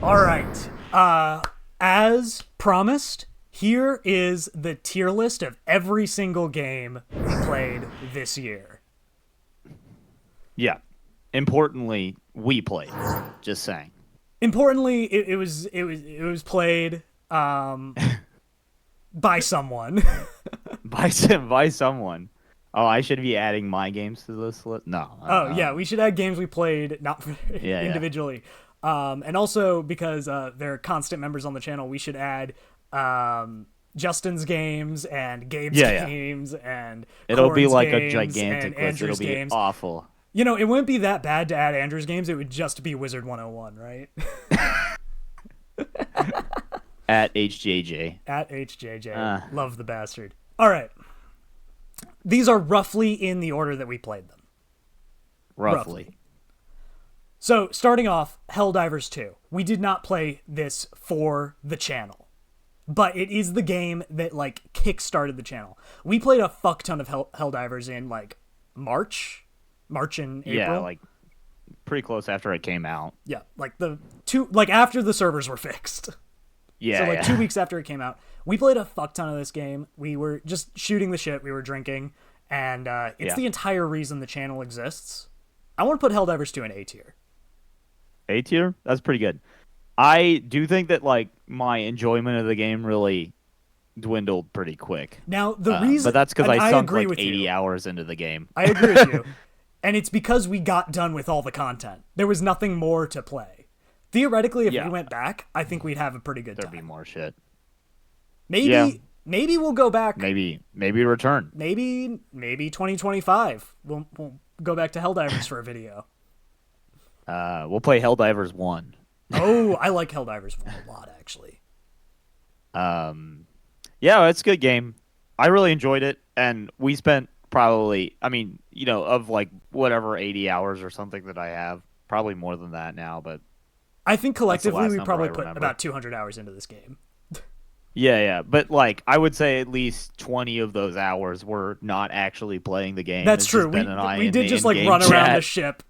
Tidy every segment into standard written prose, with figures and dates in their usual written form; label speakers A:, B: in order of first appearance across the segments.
A: All right. As promised, here is the tier list of every single game we played this year.
B: Yeah. Importantly, we played. Just saying.
A: Importantly, it was played by someone.
B: By someone. Oh, I should be adding my games to this list. No.
A: Oh yeah, we should add games we played not
B: Yeah.
A: individually. And also because they're constant members on the channel, we should add Justin's games and Gabe's games and
B: It'll be
A: Corin's
B: like a
A: games
B: gigantic
A: and
B: list. It'll
A: Andrew's
B: be
A: games.
B: awful.
A: You know, it wouldn't be that bad to add Andrew's games. It would just be Wizard 101, right?
B: At HJJ.
A: At HJJ. Love the bastard. All right. These are roughly in the order that we played them.
B: Roughly.
A: So, starting off, Helldivers 2. We did not play this for the channel. But it is the game that, like, kick-started the channel. We played a fuck ton of Helldivers in, like, March and April.
B: Yeah, like, pretty close after it came out.
A: Yeah, like, after the servers were fixed.
B: Yeah,
A: so, 2 weeks after it came out. We played a fuck ton of this game. We were just shooting the shit. We were drinking. And it's the entire reason the channel exists. I want to put Helldivers 2 in A tier.
B: A tier? That's pretty good. I do think that, like, my enjoyment of the game really dwindled pretty quick.
A: Now, the reason...
B: But that's because I sunk, like, 80
A: you.
B: hours into the game.
A: I agree with you. And it's because we got done with all the content. There was nothing more to play. Theoretically, if we went back, I think we'd have a pretty good time.
B: There'd be more shit.
A: Maybe we'll go back.
B: Maybe return.
A: Maybe 2025. We'll go back to Helldivers for a video.
B: We'll play Helldivers 1.
A: Oh, I like Helldivers 1 a lot, actually.
B: Yeah, it's a good game. I really enjoyed it, and we spent probably, I mean, you know, of like whatever 80 hours or something that I have, probably more than that now, but
A: I think collectively we
B: number
A: probably
B: I
A: put
B: remember.
A: about 200 hours into this game.
B: Yeah, but like I would say at least 20 of those hours were not actually playing the game.
A: That's
B: It's
A: true.
B: just Ben and I
A: We
B: in
A: did
B: the
A: just like
B: in-game
A: run around the
B: chat.
A: ship.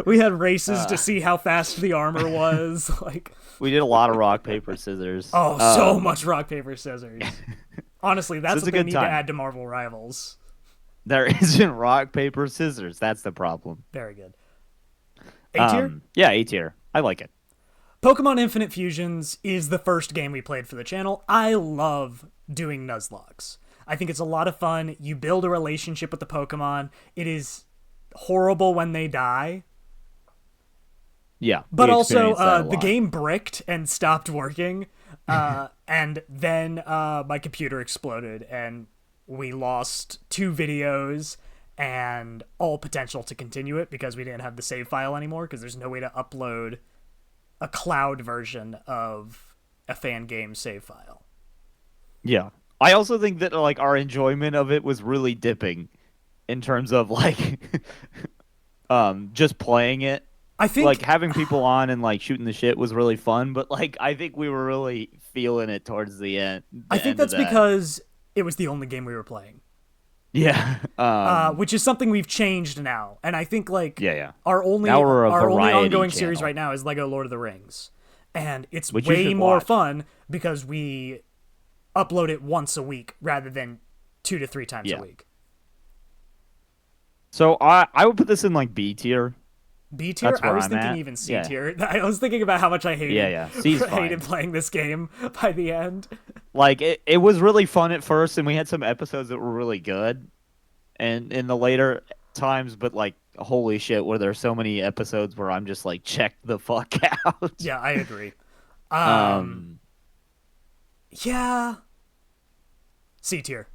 A: We had races to see how fast the armor was. Like,
B: We did a lot of rock paper scissors.
A: so much rock paper scissors. Honestly, that's
B: it's
A: what
B: a
A: they
B: good
A: need
B: time.
A: to add to Marvel Rivals.
B: There isn't rock paper scissors. That's the problem.
A: Very good. A tier?
B: Yeah, A tier. I like it.
A: Pokemon Infinite Fusions is the first game we played for the channel. I love doing Nuzlockes. I think it's a lot of fun. You build a relationship with the Pokemon. It is horrible when they die.
B: Yeah.
A: But
B: we
A: also,
B: experienced that a
A: the
B: lot.
A: game bricked and stopped working. And then my computer exploded and we lost 2 videos and all potential to continue it because we didn't have the save file anymore because there's no way to upload a cloud version of a fan game save file.
B: Yeah. I also think that like our enjoyment of it was really dipping in terms of like just playing it.
A: I think
B: Like having people on and like shooting the shit was really fun, but like I think we were really feeling it towards the end.
A: I think that's because it was the only game we were playing.
B: Yeah.
A: Which is something we've changed now. And I think like
B: Yeah.
A: our only
B: Now we're a variety
A: ongoing
B: channel.
A: series right now is Lego Lord of the Rings. And it's
B: Which you
A: way
B: should
A: more
B: watch.
A: fun because we upload it once a week rather than 2 to 3 times
B: Yeah.
A: a week.
B: So I would put this in like B tier.
A: B tier?
B: That's
A: I
B: where
A: was
B: I'm
A: thinking
B: at.
A: even C
B: Yeah.
A: tier. I was thinking about how much I hated,
B: Yeah. C's
A: hated
B: fine.
A: playing this game by the end.
B: Like it was really fun at first, and we had some episodes that were really good, and in the later times, but like holy shit, were there so many episodes where I'm just like check the fuck out.
A: Yeah, I agree. Yeah. C tier.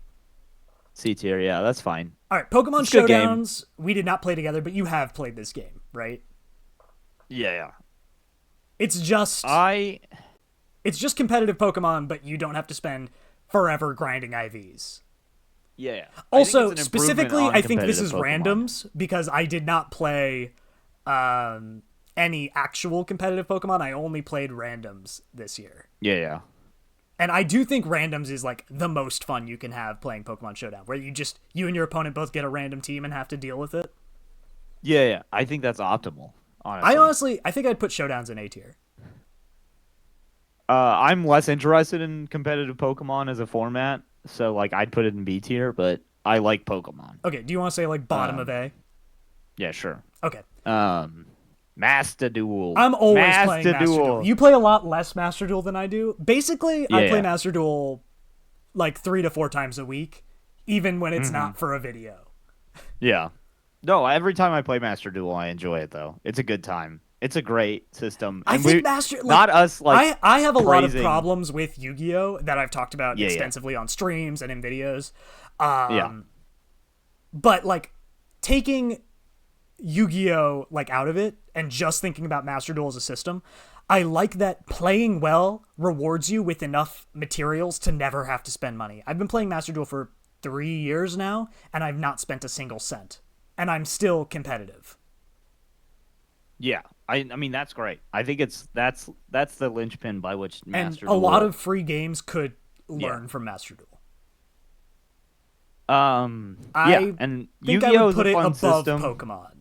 B: C tier, yeah, that's fine.
A: All right, Pokemon
B: It's a good game.
A: Showdowns, we did not play together, but you have played this game, right?
B: Yeah.
A: It's just competitive Pokemon, but you don't have to spend forever grinding IVs.
B: Yeah.
A: Also,
B: I think it's an improvement
A: specifically,
B: on
A: I think this is
B: competitive Pokemon.
A: randoms because I did not play any actual competitive Pokemon. I only played randoms this year.
B: Yeah.
A: And I do think randoms is like the most fun you can have playing Pokemon Showdown, where you and your opponent both get a random team and have to deal with it.
B: Yeah. I think that's optimal, honestly.
A: I think I'd put Showdowns in A tier.
B: I'm less interested in competitive Pokemon as a format, so like I'd put it in B tier, but I like Pokemon.
A: Okay, do you want to say like bottom of
B: Um,
A: A?
B: yeah, sure.
A: Okay.
B: Um, Master Duel.
A: I'm always playing
B: Master
A: Master Duel.
B: Duel.
A: You play a lot less Master Duel than I do. Basically, I
B: Yeah,
A: play
B: yeah.
A: Master Duel like 3 to 4 times a week, even when it's
B: Mm-hmm.
A: not for a video.
B: Yeah. No, every time I play Master Duel, I enjoy it though. It's a good time. It's a great system,
A: I
B: and
A: think
B: we
A: Master
B: not us like
A: I have a lot of
B: praising.
A: problems with Yu-Gi-Oh that I've talked about
B: Yeah, yeah,
A: extensively on streams and in videos.
B: yeah,
A: But like taking Yu-Gi-Oh like out of it and just thinking about Master Duel as a system, I like that playing well rewards you with enough materials to never have to spend money. I've been playing Master Duel for 3 years now and I've not spent a single cent and I'm still competitive.
B: yeah. I mean that's great. I think that's the linchpin by which
A: And
B: Master
A: a
B: Duel.
A: lot of free games could
B: Yeah.
A: learn from Master Duel.
B: Yeah,
A: I
B: and
A: think I
B: Yu-Gi-Oh
A: would
B: is a
A: put it
B: fun
A: above
B: system.
A: Pokemon.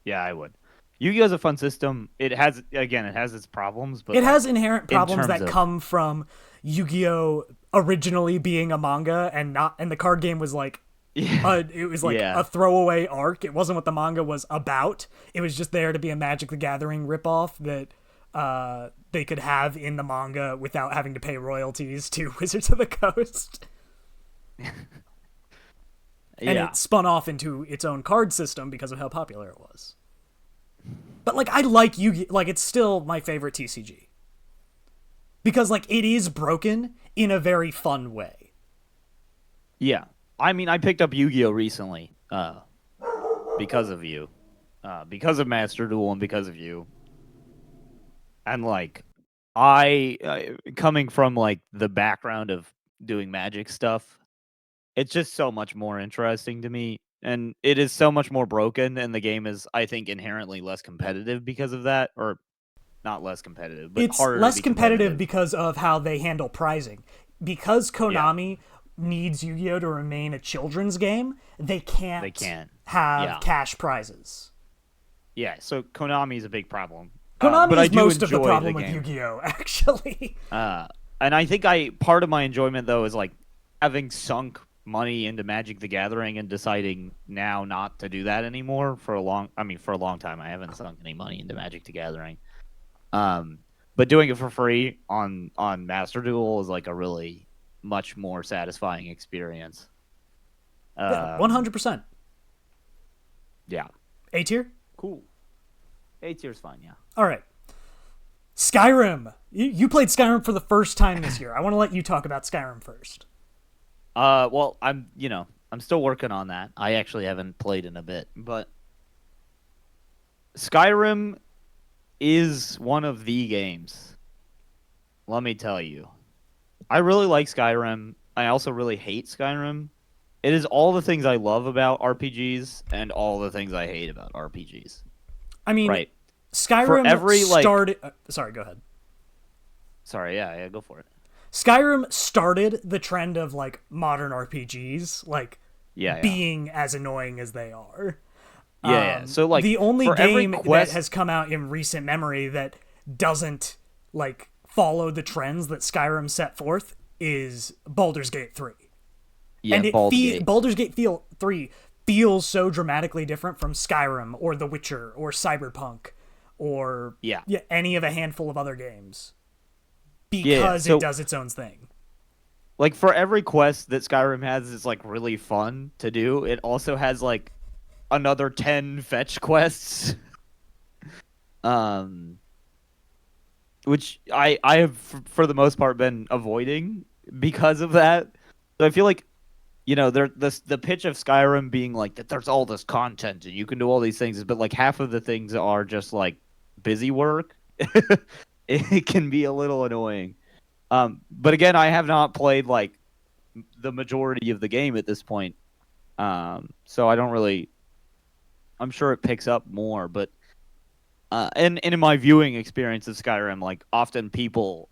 B: Yeah, I would. Yu-Gi-Oh is a fun system. It has its problems, but
A: It
B: like
A: has inherent
B: in
A: problems
B: terms
A: that
B: of
A: come from Yu-Gi-Oh originally being a manga and the card game was like
B: yeah,
A: it was like
B: yeah,
A: a throwaway arc. It wasn't what the manga was about. It was just there to be a Magic the Gathering ripoff that they could have in the manga without having to pay royalties to Wizards of the Coast. And
B: yeah,
A: it spun off into its own card system because of how popular it was. But like I like Yu-Gi, like it's still my favorite TCG. Because like it is broken in a very fun way.
B: yeah. I mean, I picked up Yu-Gi-Oh recently, because of you, because of Master Duel, and because of you. And like, coming from like the background of doing Magic stuff, it's just so much more interesting to me, and it is so much more broken, and the game is, I think, inherently less competitive because of that, or not less competitive, but
A: It's
B: harder to
A: less
B: be
A: competitive
B: competitive.
A: because of how they handle prizing. Because
B: Yeah,
A: Konami needs Yu-Gi-Oh to remain a children's game, they
B: they
A: can't
B: can.
A: have
B: Yeah,
A: cash prizes.
B: yeah. So Konami is a big problem,
A: Konami
B: but I
A: is
B: do
A: most of the
B: enjoy the
A: problem with
B: game.
A: Yu-Gi-Oh actually.
B: Uh, and I think I part of my enjoyment though is like having sunk money into Magic the Gathering and deciding now not to do that anymore for a long. I mean, for a long time, I haven't sunk any money into Magic the Gathering. Um, but doing it for free on Master Duel is like a really much more satisfying experience.
A: Yeah,
B: Um,
A: 100%.
B: yeah,
A: A tier?
B: cool. A tier's fine. Yeah.
A: All right. Skyrim. You played Skyrim for the first time this year. I want to let you talk about Skyrim first.
B: Well, I'm still working on that. I actually haven't played in a bit, but Skyrim is one of the games. Let me tell you. I really like Skyrim. I also really hate Skyrim. It is all the things I love about RPGs and all the things I hate about RPGs.
A: I mean,
B: Right. For
A: Skyrim
B: every like
A: started. Sorry, go ahead.
B: sorry, yeah, go for it.
A: Skyrim started the trend of like modern RPGs, like
B: Yeah, yeah.
A: being as annoying as they are.
B: Yeah, yeah. So like
A: The only
B: for every
A: game that
B: quest
A: has come out in recent memory that doesn't like follow the trends that Skyrim set forth is Baldur's Gate 3.
B: yeah,
A: And
B: Baldur's Gate.
A: Baldur's Gate 3 feels so dramatically different from Skyrim or The Witcher or Cyberpunk or
B: Yeah.
A: any of a handful of other games
B: Yeah,
A: because
B: so
A: it does its own thing.
B: like for every quest that Skyrim has is like really fun to do, it also has like another 10 fetch quests. Um which I have for the most part been avoiding because of that. So I feel like the pitch of Skyrim being like that there's all this content and you can do all these things, but like half of the things are just like busy work. It can be a little annoying. But again, I have not played like the majority of the game at this point. So I don't really. I'm sure it picks up more, but and in my viewing experience of Skyrim, like often people,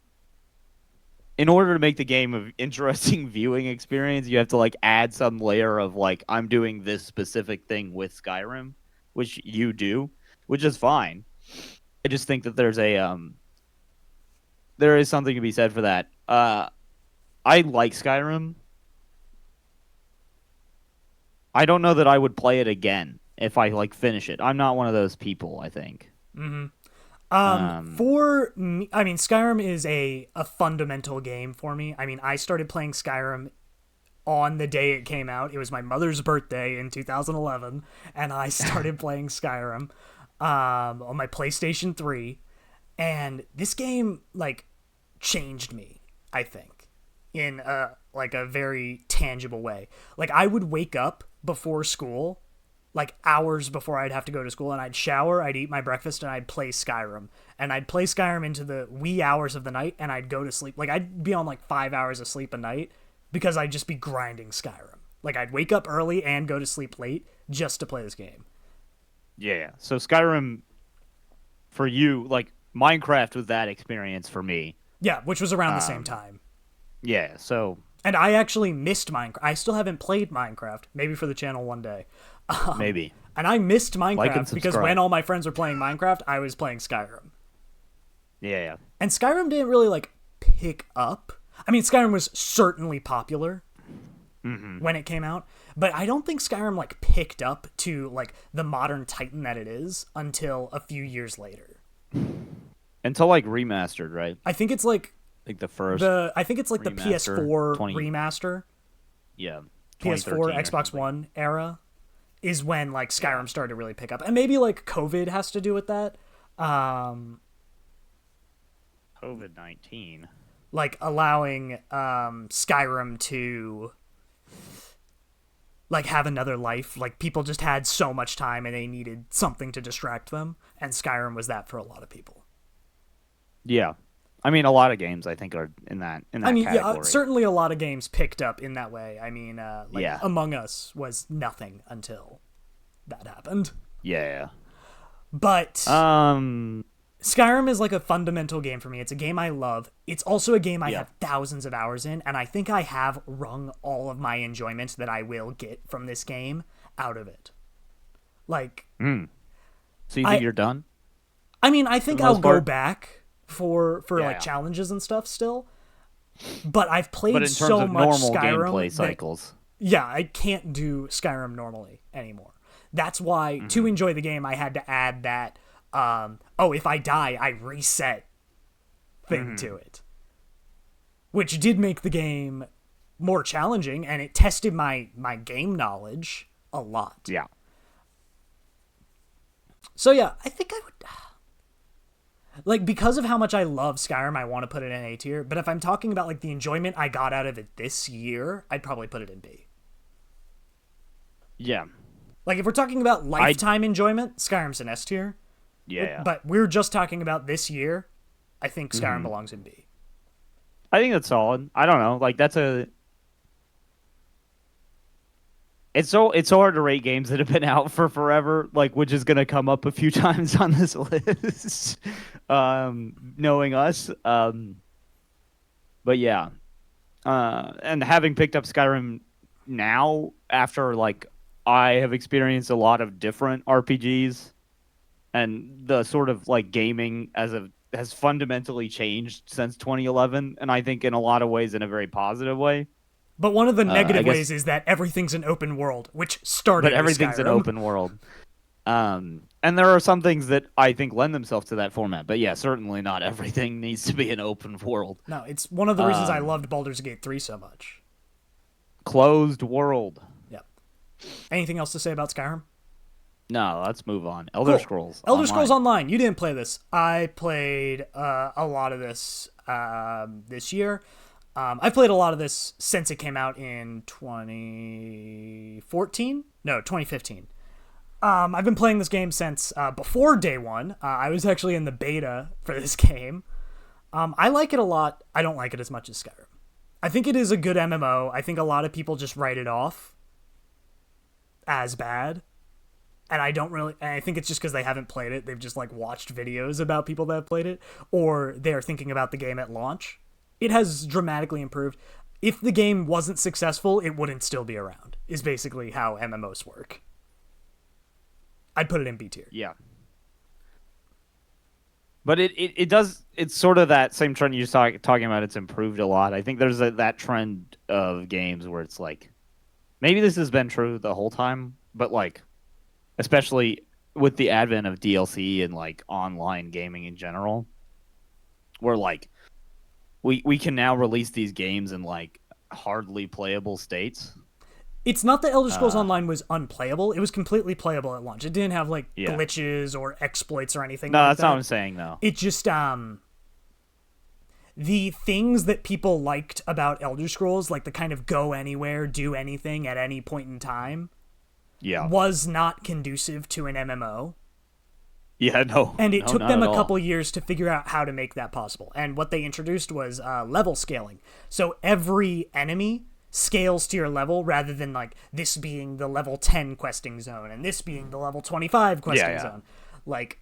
B: in order to make the game of interesting viewing experience, you have to like add some layer of like I'm doing this specific thing with Skyrim, which you do, which is fine. I just think that there is something to be said for that. I like Skyrim. I don't know that I would play it again if I like finish it. I'm not one of those people, I think.
A: For me, I mean, Skyrim is a fundamental game for me. I mean, I started playing Skyrim on the day it came out. It was my mother's birthday in 2011, and I started playing Skyrim on my PlayStation 3. And this game, like, changed me, I think, in a very tangible way. Like, I would wake up before school, like hours before I'd have to go to school, and I'd shower, I'd eat my breakfast, and I'd play Skyrim. And I'd play Skyrim into the wee hours of the night, and I'd go to sleep. Like, I'd be on like 5 hours of sleep a night because I'd just be grinding Skyrim. Like, I'd wake up early and go to sleep late just to play this game.
B: Yeah. So Skyrim, for you, like Minecraft was that experience for me.
A: Yeah, which was around the same time.
B: Yeah. So
A: And I actually missed Minecraft. I still haven't played Minecraft. Maybe for the channel one day.
B: maybe.
A: And I missed
B: Like and
A: Minecraft because
B: subscribe.
A: when all my friends were playing Minecraft, I was playing Skyrim.
B: Yeah.
A: And Skyrim didn't really, like, pick up. I mean, Skyrim was certainly popular when it came out, but I don't think Skyrim, like, picked up to, like, the modern titan that it is until a few years later.
B: Until like remastered, right?
A: I think it's, like,
B: Like the first.
A: I think it's, like, the
B: remaster,
A: PS4
B: 20
A: remaster.
B: Yeah.
A: PS4,
B: 2013 or
A: Xbox
B: something.
A: One era is when, like, Skyrim started to really pick up. And maybe, like, COVID has to do with that.
B: COVID-19.
A: Like, allowing Skyrim to, like, have another life. Like, people just had so much time and they needed something to distract them. And Skyrim was that for a lot of people.
B: Yeah. I mean, a lot of games I think are in that
A: I mean,
B: category.
A: yeah, certainly a lot of games picked up in that way. I mean, like,
B: Yeah.
A: Among Us was nothing until that happened.
B: Yeah.
A: But
B: Um.
A: Skyrim is like a fundamental game for me. It's a game I love. It's also a game I
B: Yeah.
A: have thousands of hours in, and I think I have wrung all of my enjoyment that I will get from this game out of it. Like,
B: So you think you're done?
A: I mean, I think
B: the
A: I'll
B: most
A: go
B: part?
A: back for like
B: Yeah.
A: challenges and stuff still. But I've played
B: But in terms
A: so
B: of
A: much
B: normal
A: Skyrim
B: gameplay
A: that-
B: cycles.
A: yeah, I can't do Skyrim normally anymore. That's why to enjoy the game I had to add that if I die, I reset thing to it. Which did make the game more challenging, and it tested my game knowledge a lot.
B: Yeah.
A: So yeah, I think I would like, because of how much I love Skyrim, I want to put it in A tier, but if I'm talking about like the enjoyment I got out of it this year, I'd probably put it in B.
B: Yeah.
A: Like, if we're talking about lifetime enjoyment, Skyrim's in S tier.
B: Yeah.
A: But we're just talking about this year. I think Skyrim belongs in B.
B: I think that's solid. I don't know. Like that's a. It's so hard to rate games that have been out for forever, like which is gonna come up a few times on this list, knowing us. But yeah, and having picked up Skyrim now after like I have experienced a lot of different RPGs, and the sort of like gaming has fundamentally changed since 2011, and I think in a lot of ways in a very positive way.
A: But one of the negative
B: guess-
A: ways is that everything's an open world, which started
B: But everything's
A: with
B: an
A: Skyrim.
B: open world. And there are some things that I think lend themselves to that format. But yeah, certainly not everything needs to be an open world.
A: No, it's one of the reasons I loved Baldur's Gate 3 so much.
B: Closed world.
A: Yep. Anything else to say about Skyrim?
B: No, let's move on. Elder
A: Cool.
B: Scrolls.
A: Elder Scrolls Online. You didn't play this. I played a lot of this this year. I've played a lot of this since it came out in 2014? No, 2015. I've been playing this game since before day one. I was actually in the beta for this game. I like it a lot. I don't like it as much as Skyrim. I think it is a good MMO. I think a lot of people just write it off as bad. And I think it's just because they haven't played it. They've just like watched videos about people that have played it, or they're thinking about the game at launch. It has dramatically improved. If the game wasn't successful, it wouldn't still be around, is basically how MMOs work. I'd put it in B tier.
B: Yeah. But it does, it's sort of that same trend you're talking about. It's improved a lot. I think there's that trend of games where it's like, maybe this has been true the whole time, but like, especially with the advent of DLC and like online gaming in general, where like we can now release these games in like hardly playable states.
A: It's not that Elder Scrolls
B: Uh,
A: Online was unplayable. It was completely playable at launch. It didn't have like
B: yeah.
A: glitches or exploits or anything
B: No,
A: like
B: that's
A: that.
B: not what I'm saying though.
A: It just the things that people liked about Elder Scrolls, like the kind of go anywhere, do anything at any point in time,
B: Yeah.
A: was not conducive to an MMO.
B: Yeah, no.
A: And it
B: No,
A: took
B: not
A: them
B: at
A: a
B: all.
A: couple years to figure out how to make that possible. And what they introduced was level scaling. So every enemy scales to your level rather than like this being the level 10 questing zone and this being the level 25 questing zone. Like,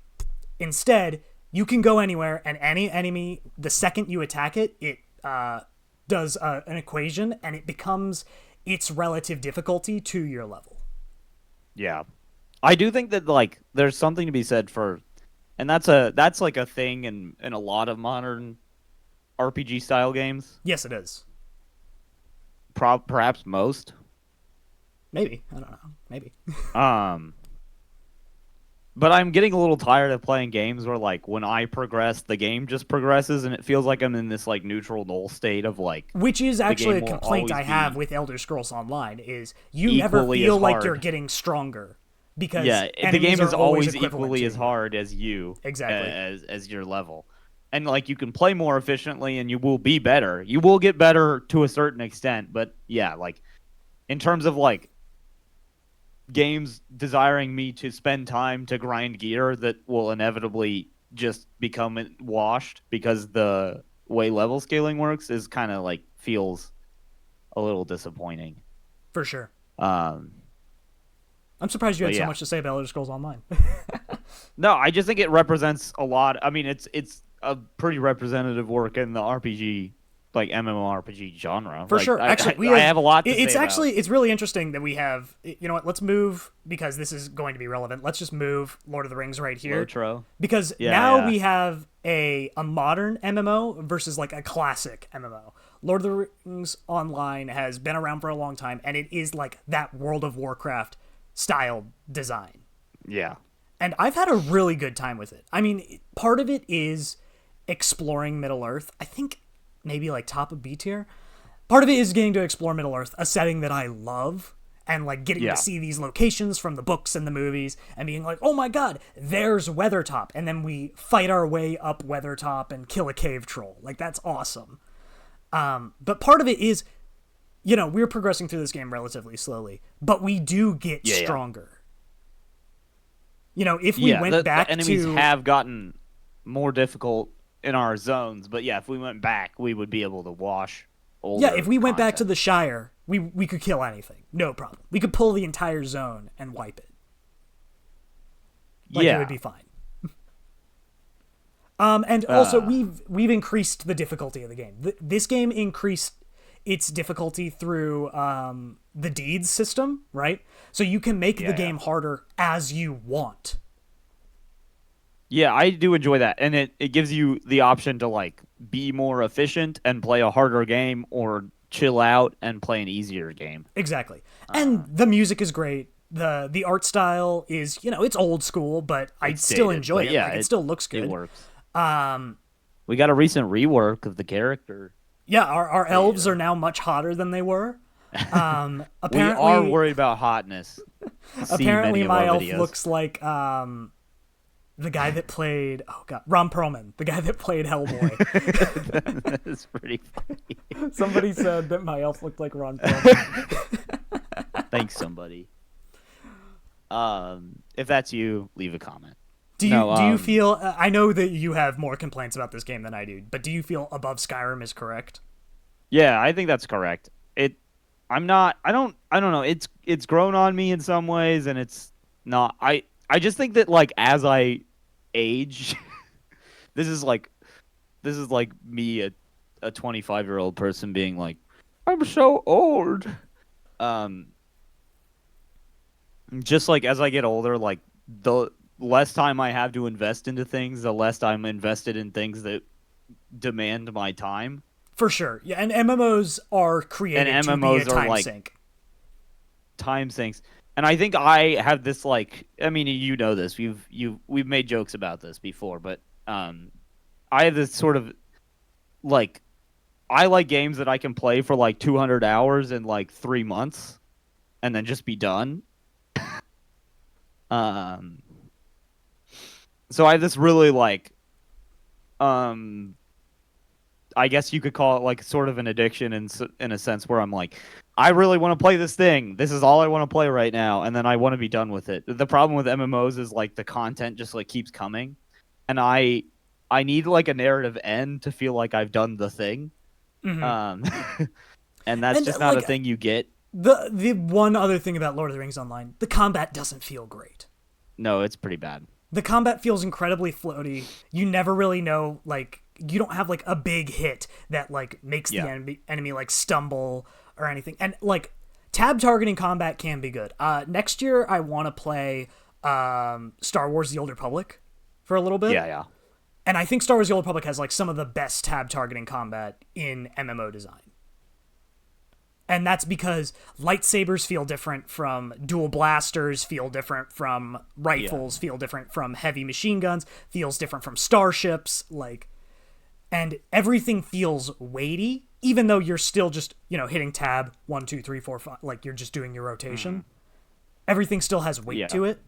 A: instead, you can go anywhere, and any enemy, the second you attack it, it does an equation, and it becomes its relative difficulty to your level.
B: Yeah. I do think that like there's something to be said for, and that's like a thing in a lot of modern RPG style games.
A: Yes, it is.
B: Perhaps most.
A: Maybe. I don't know. Maybe.
B: Um but I'm getting a little tired of playing games where like when I progress, the game just progresses and it feels like I'm in this like neutral null state of like
A: Which is actually a
B: game will
A: complaint I
B: always
A: have
B: be
A: with Elder Scrolls Online is you never
B: equally
A: feel
B: as
A: like
B: hard.
A: you're getting stronger because
B: Yeah, the
A: enemies
B: game
A: are
B: is always
A: equivalent
B: equally
A: to
B: as
A: you.
B: hard as you,
A: Exactly.
B: as your level, and like you can play more efficiently, and you will be better. You will get better to a certain extent, but yeah, like in terms of like games desiring me to spend time to grind gear that will inevitably just become washed because the way level scaling works is kind of like feels a little disappointing.
A: For sure.
B: Um,
A: I'm surprised you
B: but
A: had so
B: yeah.
A: much to say about Elder Scrolls Online.
B: No, I just think it represents a lot. I mean, it's a pretty representative work in the RPG, like MMORPG genre.
A: For
B: Like,
A: sure. Actually,
B: I have a lot to
A: it's
B: say
A: actually
B: about.
A: it's really interesting that we have. You know what? Let's move because this is going to be relevant. Let's just move Lord of the Rings right here
B: Lotro.
A: because
B: Yeah,
A: now
B: yeah.
A: we have a modern MMO versus like a classic MMO. Lord of the Rings Online has been around for a long time, and it is like that World of Warcraft style design.
B: Yeah.
A: And I've had a really good time with it. I mean, part of it is exploring Middle Earth. I think maybe like top of B tier. Part of it is getting to explore Middle Earth, a setting that I love, and like getting
B: Yeah.
A: to see these locations from the books and the movies and being like, oh my god, there's Weathertop. And then we fight our way up Weathertop and kill a cave troll. Like, that's awesome. But part of it is, you know, we're progressing through this game relatively slowly, but we do get
B: Yeah.
A: stronger. You know, if we went back
B: the enemies
A: to
B: have gotten more difficult in our zones, but yeah, if we went back, we would be able to wash older
A: if we went back to
B: content.
A: the Shire, we could kill anything, no problem. We could pull the entire zone and wipe it. Like,
B: yeah,
A: it would be fine. And also we've increased the difficulty of the game. This game increased its difficulty through the deeds system, right? So you can make the game harder as you want.
B: Yeah, I do enjoy that. And it gives you the option to like be more efficient and play a harder game or chill out and play an easier game.
A: Exactly. And the music is great. The art style is, you know, it's old school, but I still
B: dated,
A: enjoy
B: but
A: it.
B: yeah,
A: Like, it still looks good.
B: It works. We got a recent rework of the character.
A: Yeah, our elves are now much hotter than they were. Apparently,
B: We are worried about hotness. See
A: apparently
B: many of
A: my
B: our
A: elf
B: videos.
A: looks like the guy that played Ron Perlman, the guy that played Hellboy.
B: That's pretty funny.
A: Somebody said that my elf looked like Ron Perlman.
B: Thanks, somebody. If that's you, leave a comment.
A: Do you feel? I know that you have more complaints about this game than I do, but do you feel Above Skyrim is correct?
B: Yeah, I think that's correct. I'm not. I don't know. It's grown on me in some ways, and it's not. I just think that like as I age, this is like me, a 25-year-old person being like, I'm so old. Just like as I get older, like less time I have to invest into things, the less I'm invested in things that demand my time.
A: For sure. Yeah, and MMOs are
B: And
A: created to be a
B: MMOs are
A: time
B: like
A: sink.
B: time sinks. And I think I have this like, I mean, you know this. We've made jokes about this before, but I have this sort of like, I like games that I can play for like 200 hours in like 3 months and then just be done. Um so I have this really like um I guess you could call it like sort of an addiction in a sense where I'm like, I really want to play this thing. This is all I want to play right now, and then I want to be done with it. The problem with MMOs is like the content just like keeps coming, and I need like a narrative end to feel like I've done the thing.
A: Mm-hmm.
B: Um, and that's
A: And
B: just not a
A: like
B: thing you get.
A: the one other thing about Lord of the Rings Online, the combat doesn't feel great.
B: No, it's pretty bad.
A: The combat feels incredibly floaty. You never really know, like, you don't have like a big hit that like makes the
B: Yeah.
A: enemy like stumble or anything. And like tab targeting combat can be good. Next year I want to play Star Wars: The Old Republic for a little bit.
B: Yeah, yeah.
A: And I think Star Wars: The Old Republic has like some of the best tab targeting combat in MMO design. And that's because lightsabers feel different from dual blasters, feel different from rifles, feel different from heavy machine guns, feels different from starships, like, and everything feels weighty, even though you're still just, hitting tab 1, 2, 3, 4, 5, like you're just doing your rotation. Everything still has weight to it.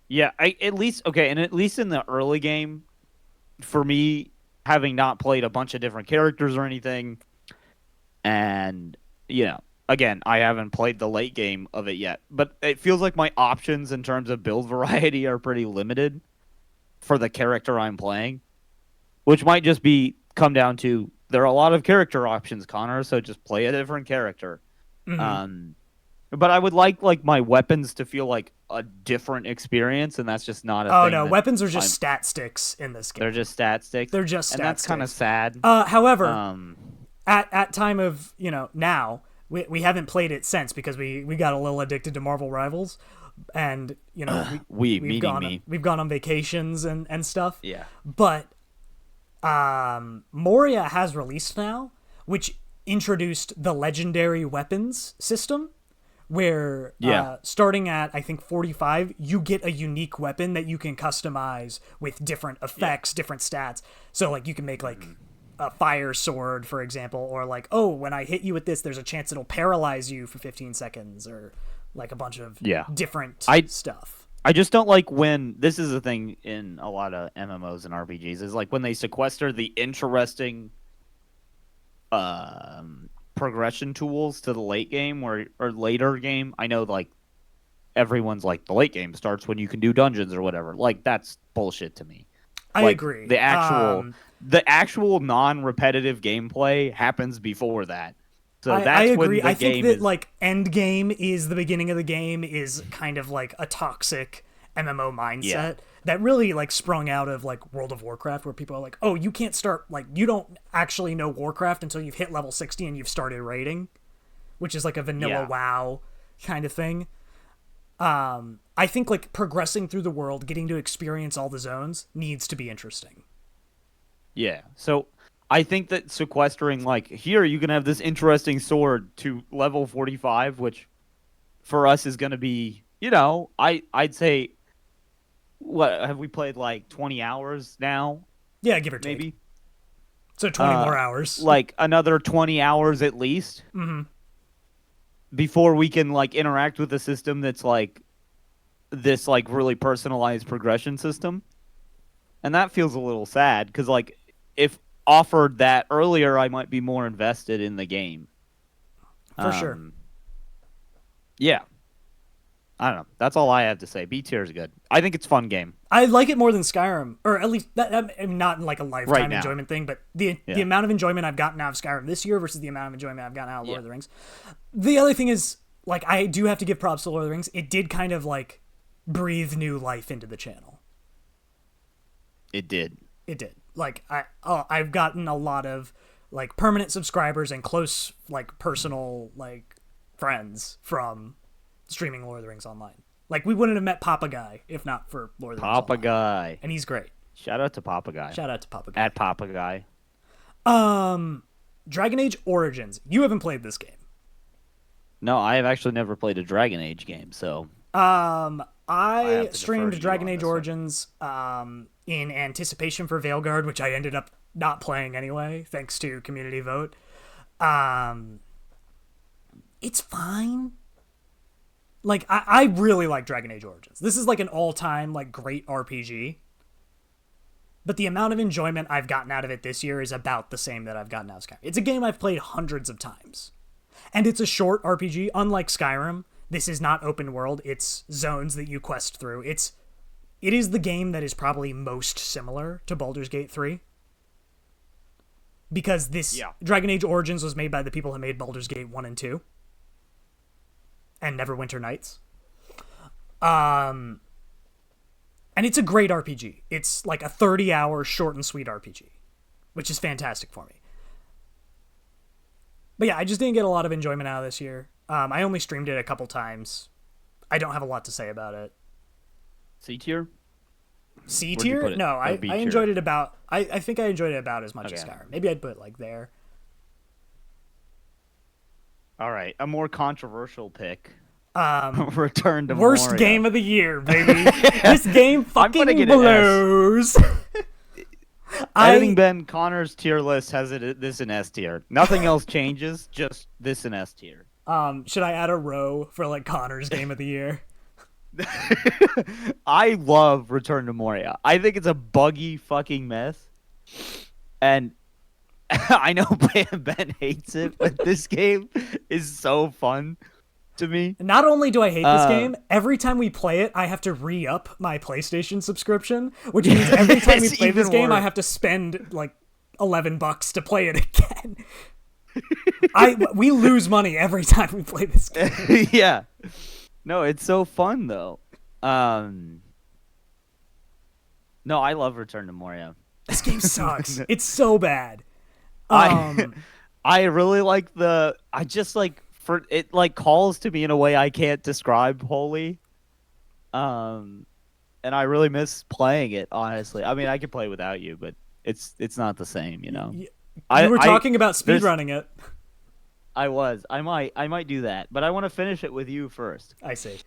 B: Yeah, at least okay, and at least in the early game, for me, having not played a bunch of different characters or anything, and again, I haven't played the late game of it yet, but it feels like my options in terms of build variety are pretty limited for the character I'm playing, which might just come down to there are a lot of character options, Connor, so just play a different character.
A: Mm-hmm.
B: But I would like my weapons to feel like a different experience, and that's just not a thing.
A: Oh no, weapons are just stat sticks in this game.
B: They're just stat sticks.
A: They're just stat
B: and that's kind of sad.
A: However, at time of now we haven't played it since because we got a little addicted to Marvel Rivals, and we've gone on vacations and stuff.
B: Yeah.
A: But Moria has released now, which introduced the legendary weapons system, where starting at I think 45, you get a unique weapon that you can customize with different effects, different stats. So like you can make like a fire sword, for example, or like, oh, when I hit you with this, there's a chance it'll paralyze you for 15 seconds, or like a bunch of different stuff.
B: I just don't like when this is a thing in a lot of MMOs and RPGs is like when they sequester the interesting progression tools to the late game or later game. I know like everyone's like the late game starts when you can do dungeons or whatever. Like that's bullshit to me.
A: I agree.
B: The actual non-repetitive gameplay happens before that. So
A: I agree. I think that like end game is the beginning of the game is kind of like a toxic MMO mindset that really like sprung out of like World of Warcraft, where people are like, oh, you can't start, like, you don't actually know Warcraft until you've hit level 60 and you've started raiding, which is like a vanilla WoW kind of thing. I think like progressing through the world, getting to experience all the zones needs to be interesting.
B: Yeah. So I think that sequestering, like, here you can have this interesting sword to level 45, which for us is going to be, I'd say, what, have we played like 20 hours now?
A: Yeah, give or take.
B: Maybe.
A: So 20 more hours.
B: Like another 20 hours at least.
A: Mm-hmm.
B: Before we can like interact with a system that's like this like really personalized progression system. And that feels a little sad because like if offered that earlier, I might be more invested in the game.
A: For sure.
B: Yeah. I don't know. That's all I have to say. B tier is good. I think it's a fun game.
A: I like it more than Skyrim, or at least not in like a lifetime enjoyment thing, but the amount of enjoyment I've gotten out of Skyrim this year versus the amount of enjoyment I've gotten out of Lord of the Rings. The other thing is, like, I do have to give props to Lord of the Rings. It did kind of like breathe new life into the channel.
B: It did.
A: It did. Like I've gotten a lot of like permanent subscribers and close like personal like friends from streaming Lord of the Rings online. Like, we wouldn't have met Papa Guy if not for Lord of the Rings
B: Papa
A: Online.
B: Guy.
A: And he's great.
B: Shout out to Papa Guy.
A: Shout out to Papa Guy.
B: At Papa Guy.
A: Dragon Age Origins. You haven't played this game.
B: No, I have actually never played a Dragon Age game, so...
A: I streamed Dragon Age
B: one.
A: Origins in anticipation for Veilguard, which I ended up not playing anyway, thanks to community vote. It's fine. Like, I really like Dragon Age Origins. This is like an all-time like great RPG. But the amount of enjoyment I've gotten out of it this year is about the same that I've gotten out of Skyrim. It's a game I've played hundreds of times. And it's a short RPG, unlike Skyrim. This is not open world, it's zones that you quest through. It is the game that is probably most similar to Baldur's Gate 3. Because Dragon Age Origins was made by the people who made Baldur's Gate 1 and 2. And Neverwinter Nights. And it's a great RPG. It's like a 30-hour short and sweet RPG, which is fantastic for me. But yeah, I just didn't get a lot of enjoyment out of this year. I only streamed it a couple times. I don't have a lot to say about it.
B: C tier?
A: C tier? No, I enjoyed it about... I think I enjoyed it about as much as Skyrim. Maybe I'd put it like there.
B: All right, a more controversial pick. Return to
A: worst
B: Moria.
A: Game of the year, baby. This game fucking blows.
B: Editing Ben Connor's tier list has this in S tier. Nothing else changes, just this in S tier.
A: Should I add a row for like Connor's Game of the Year?
B: I love Return to Moria. I think it's a buggy fucking mess. And I know Ben hates it, but this game is so fun to me.
A: Not only do I hate this game, every time we play it, I have to re-up my PlayStation subscription, which means every time we play this game, I have to spend like $11 to play it again. We lose money every time we play this game.
B: Yeah. No, it's so fun though. No, I love Return to Moria.
A: This game sucks. It's so bad.
B: I really like for it like calls to me in a way I can't describe wholly. And I really miss playing it, honestly. I mean, I could play without you, but it's not the same, you know.
A: You were talking about speedrunning it.
B: I was. I might do that, but I want to finish it with you first.
A: I see.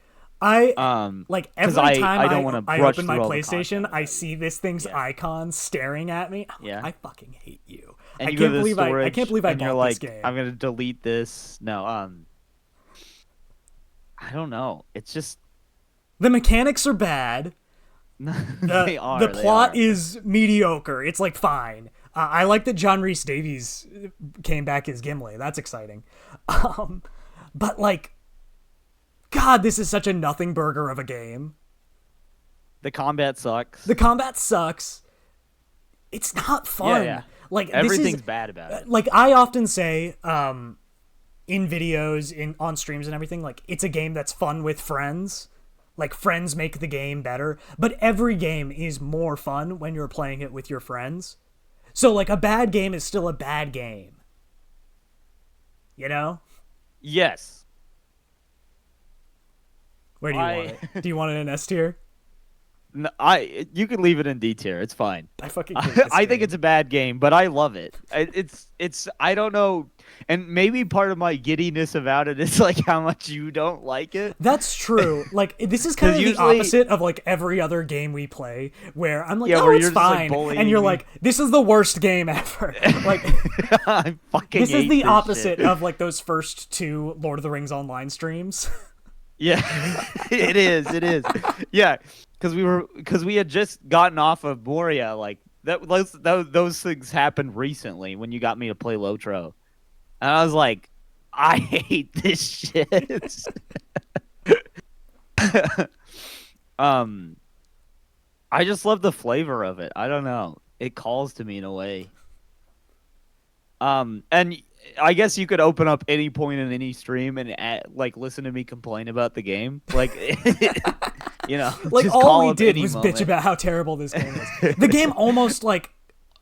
A: Like every time I open my PlayStation, I see this thing's icon staring at me. I fucking hate you.
B: And
A: I can't believe I bought this game.
B: I'm gonna delete this. No, I don't know. It's just
A: the mechanics are bad.
B: They are.
A: The plot is mediocre. It's like fine. I like that John Rhys Davies came back as Gimli. That's exciting. But like, God, this is such a nothing burger of a game.
B: The combat sucks.
A: It's not fun.
B: Yeah.
A: Like
B: everything's bad about it.
A: Like I often say, in videos, on streams and everything, like it's a game that's fun with friends. Like friends make the game better, but every game is more fun when you're playing it with your friends. So like a bad game is still a bad game. You know?
B: Yes.
A: Where do you want it? Do you want it in S tier?
B: No, you can leave it in D tier. It's fine.
A: I fucking hate this
B: I think
A: game.
B: it's a bad game, but I love it. It's I don't know, and maybe part of my giddiness about it is like how much you don't like it.
A: That's true. Like this is kind of the opposite of like every other game we play, where I'm like, oh, it's fine, and you're like, this is the worst game ever. Like,
B: I fucking
A: this is the opposite
B: shit.
A: of like those first two Lord of the Rings online streams.
B: Yeah, it is. Yeah, because we had just gotten off of Moria. Like those things happened recently when you got me to play Lotro, and I was like, I hate this shit. I just love the flavor of it. I don't know. It calls to me in a way. And I guess you could open up any point in any stream and like listen to me complain about the game, like you know,
A: like
B: just
A: all
B: call
A: we
B: up
A: did
B: any
A: was
B: moment.
A: bitch about how terrible this game is. The game almost like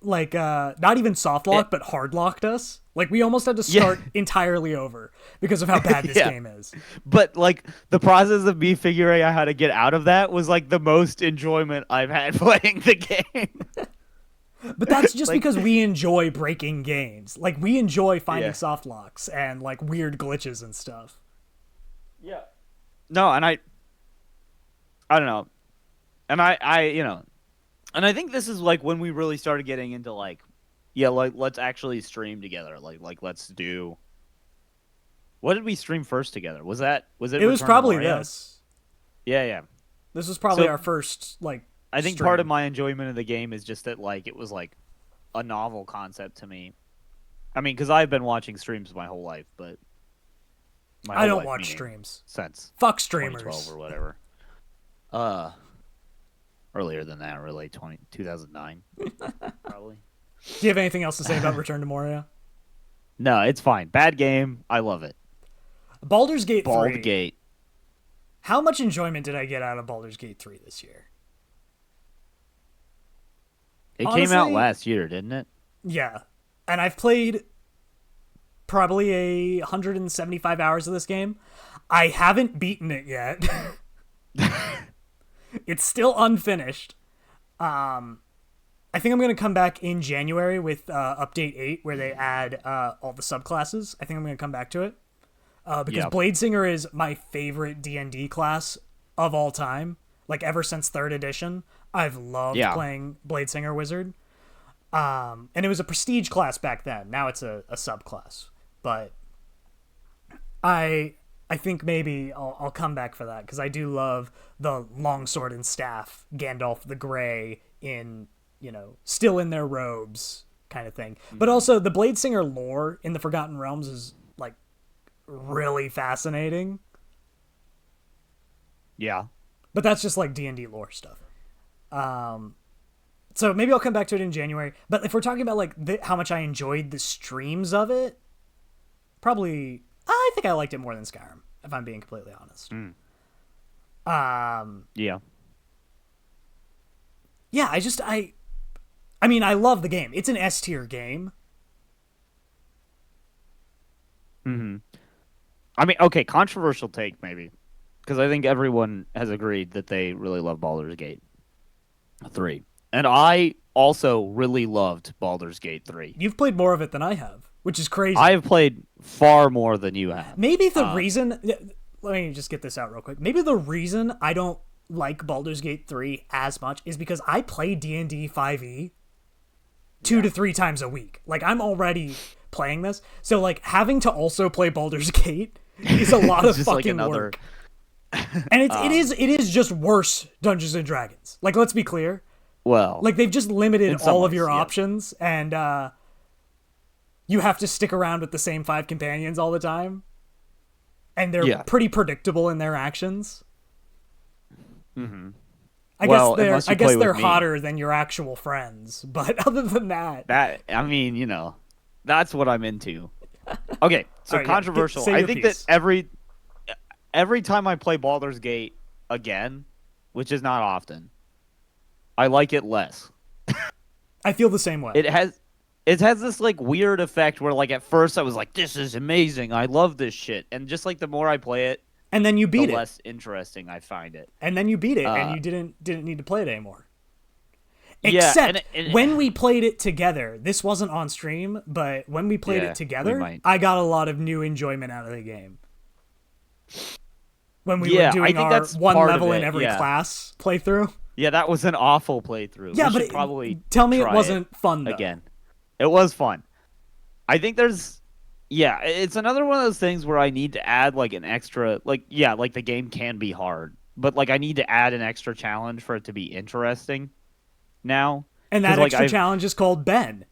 A: like not even soft lock, but hard locked us. Like we almost had to start entirely over because of how bad this game is.
B: But like the process of me figuring out how to get out of that was like the most enjoyment I've had playing the game.
A: But that's just because we enjoy breaking games. Like we enjoy finding soft locks and like weird glitches and stuff.
B: Yeah. No, and I don't know. And I you know, and I think this is like when we really started getting into like, like let's actually stream together. Like let's do. What did we stream first together? Was it?
A: It was probably this.
B: Yeah.
A: This was probably our first like.
B: I think
A: stream.
B: part of my enjoyment of the game is just that like it was like a novel concept to me. I mean, because I've been watching streams my whole life, but
A: I don't watch streams
B: since
A: fuck streamers
B: 2012 or whatever. Earlier than that, really, 2009, probably.
A: Do you have anything else to say about Return to Moria?
B: No, it's fine. Bad game. I love it.
A: Baldur's Gate 3.
B: Baldur's Gate.
A: How much enjoyment did I get out of Baldur's Gate 3 this year?
B: It came out last year, didn't it?
A: Yeah. And I've played probably 175 hours of this game. I haven't beaten it yet. It's still unfinished. I think I'm going to come back in January with Update 8, where they add all the subclasses. I think I'm going to come back to it. Because Bladesinger is my favorite D&D class of all time. Like, ever since 3rd edition, I've loved playing Bladesinger Wizard. And it was a prestige class back then. Now it's a subclass. But I think maybe I'll come back for that, because I do love the longsword and staff, Gandalf the Grey in, still in their robes kind of thing. Mm-hmm. But also the Bladesinger lore in the Forgotten Realms is like really fascinating.
B: Yeah.
A: But that's just like D&D lore stuff. So maybe I'll come back to it in January. But if we're talking about like how much I enjoyed the streams of it, probably I think I liked it more than Skyrim, if I'm being completely honest.
B: Yeah.
A: Yeah, I mean, I love the game. It's an S tier game.
B: Mm-hmm. I mean, okay, controversial take maybe, because I think everyone has agreed that they really love Baldur's Gate 3. And I also really loved Baldur's Gate 3.
A: You've played more of it than I have, which is crazy.
B: I've played far more than you have.
A: Maybe the reason... Let me just get this out real quick. Maybe the reason I don't like Baldur's Gate 3 as much is because I play D&D 5e 2 to 3 times a week. Like, I'm already playing this. So, like, having to also play Baldur's Gate is a lot of fucking work. And it is just worse Dungeons and Dragons. Like, let's be clear.
B: Well,
A: like, they've just limited all of your options, and you have to stick around with the same 5 companions all the time. And they're pretty predictable in their actions.
B: Mm-hmm.
A: I guess they're hotter than your actual friends, but other than that,
B: I mean, that's what I'm into. Okay, so right, controversial. I think
A: piece.
B: that every time I play Baldur's Gate again, which is not often, I like it less.
A: I feel the same way.
B: It has this like weird effect where like at first I was like, this is amazing, I love this shit, and just like the more I play it,
A: and then you beat
B: the
A: it,
B: less interesting I find it.
A: And then you beat it, and you didn't need to play it anymore. Except when we played it together, this wasn't on stream, but when we played it together, I got a lot of new enjoyment out of the game. When we were doing our one level in every class playthrough.
B: Yeah, that was an awful playthrough.
A: Yeah, but tell me it wasn't fun though.
B: Again. It was fun. I think it's another one of those things where I need to add like an extra, like the game can be hard, but like I need to add an extra challenge for it to be interesting now.
A: And that extra challenge is called Ben.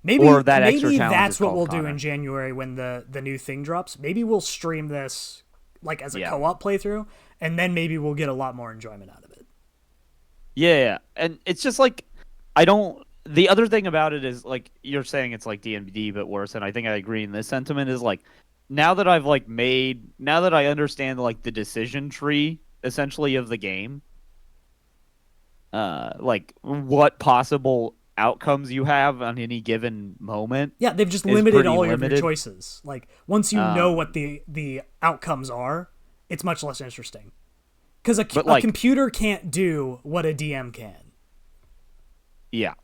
A: Maybe that's what we'll do in January when the new thing drops. Maybe we'll stream this like as a co-op playthrough, and then maybe we'll get a lot more enjoyment out of it.
B: Yeah, and it's just like the other thing about it is, like, you're saying it's like D&D but worse, and I think I agree in this sentiment, is like, now that I understand like the decision tree essentially of the game, like what possible outcomes you have on any given moment
A: Yeah, they've just
B: is
A: limited
B: pretty
A: all of your
B: limited.
A: choices. Like once you know what the outcomes are, it's much less interesting. Because
B: But
A: a
B: like,
A: computer can't do what a DM can.
B: yeah,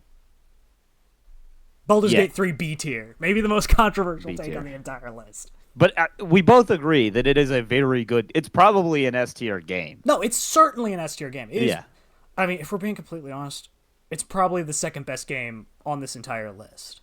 A: Baldur's
B: yeah,
A: Gate 3 B tier, maybe the most controversial
B: B
A: take on
B: tier.
A: the entire list.
B: But we both agree that it is a very good. It's probably an S tier game.
A: No, it's certainly an S tier game. It is.
B: Yeah.
A: I mean, if we're being completely honest, it's probably the second best game on this entire list.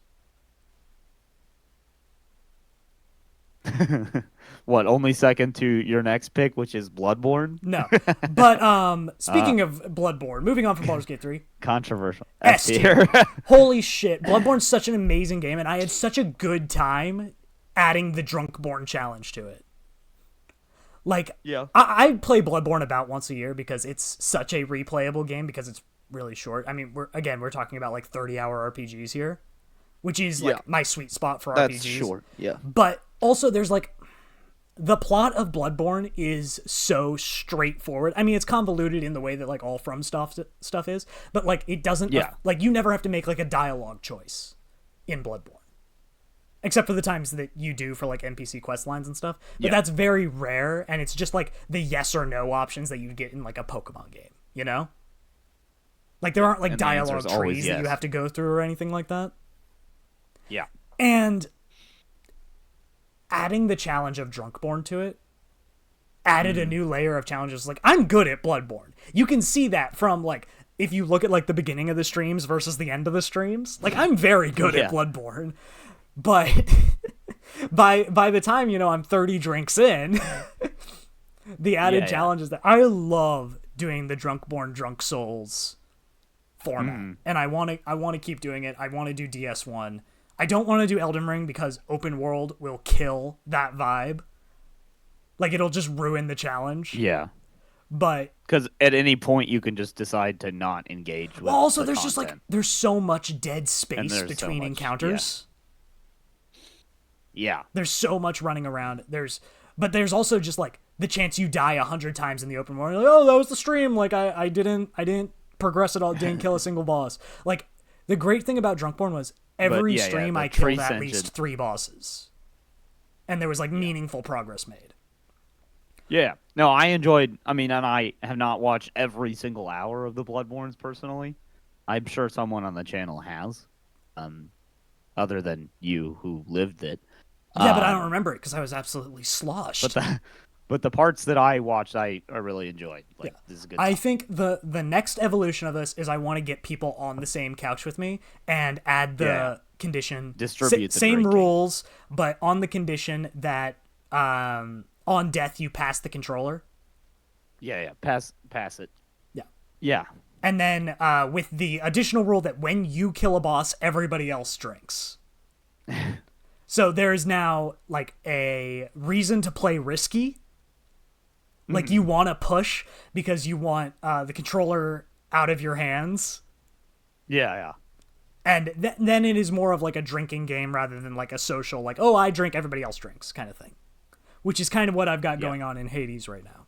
B: What? Only second to your next pick, which is Bloodborne.
A: No, but speaking of Bloodborne, moving on from Baldur's Gate 3,
B: Controversial. S
A: S
B: tier.
A: tier. Holy shit, Bloodborne's such an amazing game, and I had such a good time adding the Drunkborn challenge to it. Like,
B: Yeah.
A: I play Bloodborne about once a year because it's such a replayable game because it's really short. I mean, we're talking about like 30-hour RPGs here, which is
B: Yeah.
A: like my sweet spot for
B: That's
A: RPGs.
B: short. Yeah.
A: But also, there's like the plot of Bloodborne is so straightforward. I mean, it's convoluted in the way that like all From stuff is, but like it doesn't.
B: Yeah.
A: Like you never have to make like a dialogue choice in Bloodborne. Except for the times that you do for like NPC quest lines and stuff. But
B: Yeah.
A: that's very rare, and it's just like the yes or no options that you get in like a Pokemon game, you know? Like there aren't like
B: And the answer
A: dialogue
B: is always
A: trees that you
B: yes.
A: have to go through or anything like that.
B: Yeah.
A: And adding the challenge of Drunkborn to it added a new layer of challenges. Like, I'm good at Bloodborne. You can see that from like if you look at like the beginning of the streams versus the end of the streams. Like I'm very good
B: Yeah.
A: at Bloodborne. But by the time, you know, I'm 30 drinks in, the added
B: Yeah,
A: challenge is that I love doing the Drunkborn Drunk Souls format. And I want to keep doing it. I want to do DS1. I don't want to do Elden Ring because open world will kill that vibe. Like it'll just ruin the challenge.
B: Yeah.
A: But
B: Because at any point you can just decide to not engage with.
A: well, also
B: the
A: there's just like
B: content.
A: there's so much dead space
B: there's so
A: between
B: much,
A: encounters.
B: Yeah.
A: There's so much running around. But there's also just like the chance you die 100 times in the open world. You're like, oh, that was the stream. Like I didn't progress at all. Didn't kill a single boss. Like the great thing about Drunkborn was every
B: yeah,
A: stream
B: the
A: I killed
B: trace
A: at
B: engine.
A: least 3 bosses, and there was like meaningful progress made.
B: Yeah. No, I enjoyed. I mean, and I have not watched every single hour of the Bloodborns personally. I'm sure someone on the channel has, other than you who lived it.
A: Yeah, but I don't remember it because I was absolutely sloshed.
B: But the parts that I watched, I really enjoyed. Like, this is a good.
A: I
B: time.
A: think the next evolution of this is I want to get people on the same couch with me and add the
B: Yeah.
A: condition
B: Distribute the
A: same
B: drinking.
A: rules, but on the condition that on death you pass the controller.
B: Yeah. Pass it.
A: Yeah.
B: Yeah.
A: And then with the additional rule that when you kill a boss, everybody else drinks. So there is now like a reason to play risky. Like you want to push because you want the controller out of your hands.
B: Yeah.
A: And then it is more of like a drinking game rather than like a social, like, oh, I drink, everybody else drinks kind of thing. Which is kind of what I've got going on in Hades right now.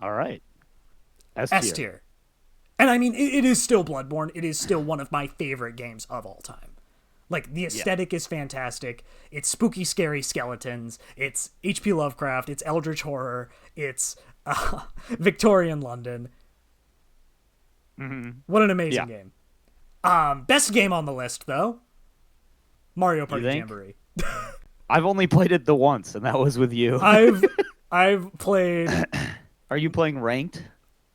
B: All right.
A: S tier. And I mean, it is still Bloodborne. It is still one of my favorite games of all time. Like, the aesthetic is fantastic. It's spooky, scary skeletons. It's H.P. Lovecraft. It's Eldritch Horror. It's Victorian London. What an amazing game. Best game on the list, though. Mario Party
B: think?
A: Jamboree.
B: I've only played it the once, and that was with you.
A: I've played...
B: Are you playing ranked?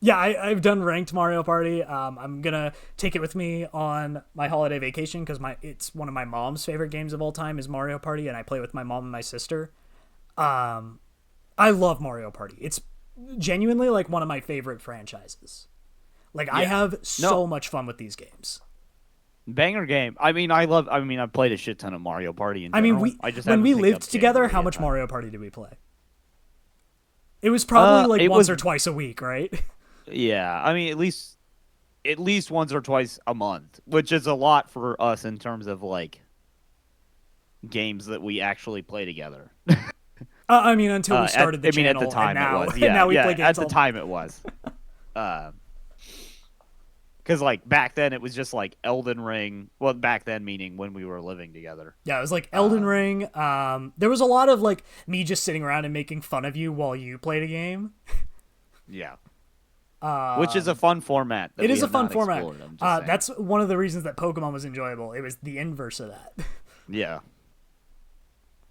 A: Yeah, I've done ranked Mario Party. I'm gonna take it with me on my holiday vacation because it's one of my mom's favorite games of all time is Mario Party, and I play with my mom and my sister. I love Mario Party. It's genuinely like one of my favorite franchises. Like I have so much fun with these games.
B: Banger game. I mean, I've played a shit ton of Mario Party in
A: I
B: general.
A: mean,
B: just
A: when
B: haven't
A: we
B: picked
A: lived
B: up
A: together,
B: Jamboree
A: how
B: yet.
A: much Mario Party did we play? It was probably like
B: it
A: once
B: was-
A: or twice a week, right?
B: Yeah, I mean, at least once or twice a month, which is a lot for us in terms of like games that we actually play together.
A: I mean, until we started the
B: at
A: channel,
B: the time
A: and now,
B: it was. Yeah,
A: now we
B: yeah,
A: play games
B: at the time it was. Because like back then it was just like Elden Ring. Well, back then meaning when we were living together.
A: Yeah, it was like Elden Ring. There was a lot of like me just sitting around and making fun of you while you played a game.
B: Yeah. Which is a fun format.
A: It is a fun format. That's one of the reasons that Pokemon was enjoyable. It was the inverse of that.
B: Yeah.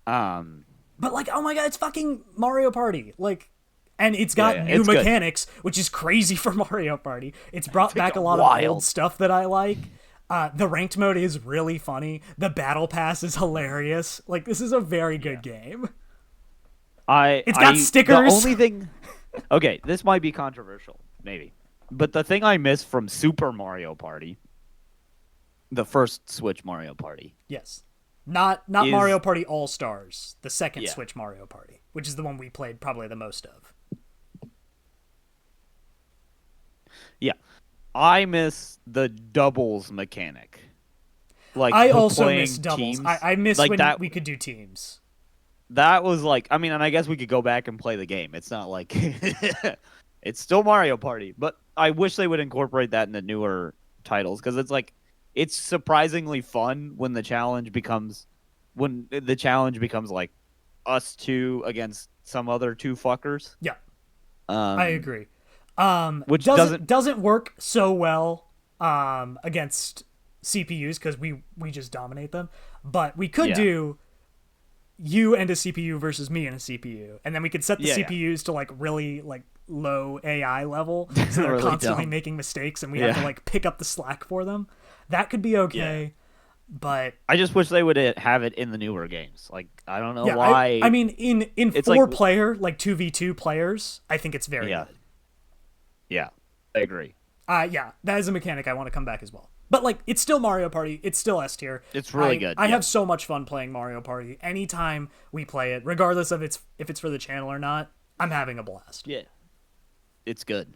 A: But like, oh my god, it's fucking Mario Party. Like, and it's got new mechanics, which is crazy for Mario Party. It's brought back a lot of old stuff that I like. The ranked mode is really funny. The battle pass is hilarious. Like, this is a very good game. It's got stickers.
B: The only thing... Okay, this might be controversial, maybe. But the thing I miss from Super Mario Party, the first Switch Mario Party...
A: Yes. Not Mario Party All-Stars, the second Switch Mario Party, which is the one we played probably the most of.
B: Yeah. I miss the doubles mechanic. Like
A: I also miss doubles. I miss like when we could do teams.
B: That was like, I mean, and I guess we could go back and play the game. It's not like it's still Mario Party, but I wish they would incorporate that in the newer titles because it's like it's surprisingly fun when the challenge becomes like us two against some other two fuckers.
A: Yeah. I agree.
B: Which
A: doesn't work so well against CPUs because we just dominate them. But we could do you and a CPU versus me and a CPU, and then we could set the CPUs to like really like low AI level, so they're really constantly making mistakes, and we have to like pick up the slack for them. That could be okay. But
B: I just wish they would have it in the newer games. Like I don't know why.
A: I mean, in 4-player, like 2v2 players, I think it's very good.
B: Yeah, I agree.
A: Yeah, that is a mechanic I want to come back as well. But like, it's still Mario Party. It's still S tier.
B: It's really good.
A: I have so much fun playing Mario Party. Anytime we play it, regardless of if it's for the channel or not, I'm having a blast.
B: Yeah, it's good.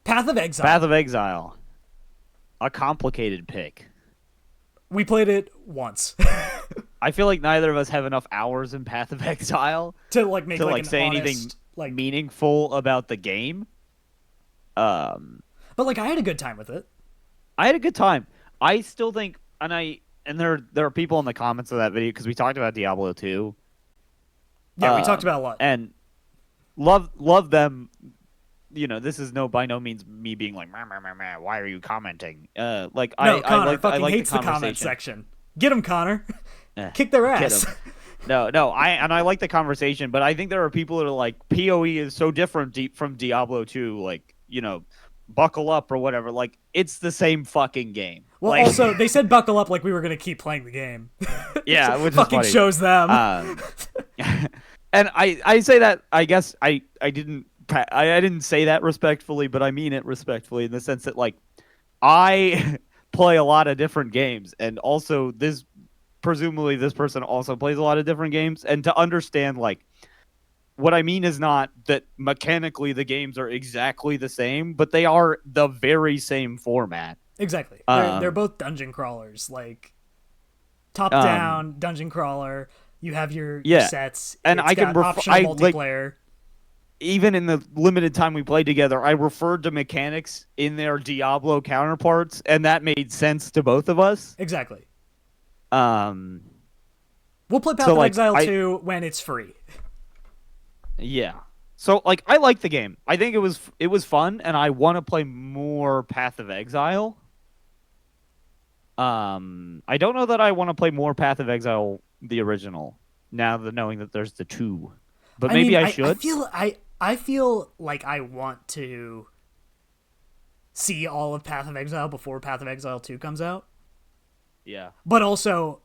A: Path of Exile.
B: A complicated pick.
A: We played it once.
B: I feel like neither of us have enough hours in Path of Exile
A: to like make like
B: say
A: honest,
B: anything
A: like
B: meaningful about the game.
A: But like I had a good time with it.
B: I had a good time. I still think, and there are people in the comments of that video because we talked about Diablo 2.
A: Yeah, we talked about a lot.
B: And love them. You know, this is by no means me being like, why are you commenting?
A: Connor
B: I
A: fucking hates the comment section. Get him, Connor. Kick their ass.
B: No, I like the conversation, but I think there are people that are like, PoE is so different from Diablo 2, like, you know, buckle up or whatever. Like, it's the same fucking game.
A: Well,
B: like,
A: also, they said buckle up like we were going to keep playing the game.
B: Yeah, which
A: fucking
B: is funny.
A: Shows them.
B: And I say that, I guess I didn't say that respectfully, but I mean it respectfully in the sense that, like, I play a lot of different games, and also presumably this person also plays a lot of different games, and to understand, like, what I mean is not that mechanically the games are exactly the same, but they are the very same format.
A: Exactly. They're both dungeon crawlers, like top-down dungeon crawler. You have your sets,
B: and
A: I can optional multiplayer.
B: Even in the limited time we played together, I referred to mechanics in their Diablo counterparts, and that made sense to both of us.
A: Exactly. We'll play Path of Exile 2 when it's free.
B: Yeah. So, like, I like the game. I think it was fun, and I want to play more Path of Exile. I don't know that I want to play more Path of Exile, the original, now that knowing that there's the 2. But maybe I should.
A: I feel like I want to see all of Path of Exile before Path of Exile 2 comes out.
B: Yeah.
A: But also,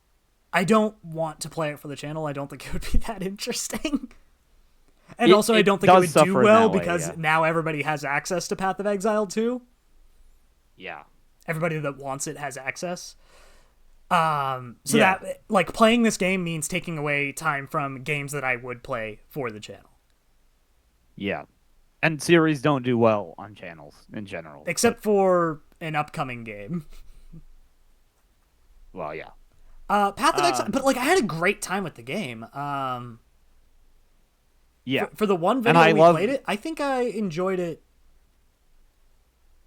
A: I don't want to play it for the channel. I don't think it would be that interesting. And also, I don't think it would do well because now everybody has access to Path of Exile 2.
B: Yeah.
A: Everybody that wants it has access. That, like, playing this game means taking away time from games that I would play for the channel.
B: Yeah. And series don't do well on channels in general.
A: Except for an upcoming game.
B: Well, yeah.
A: Path of Exile, but like I had a great time with the game.
B: Yeah.
A: For the one
B: And
A: video we played it, I think I enjoyed it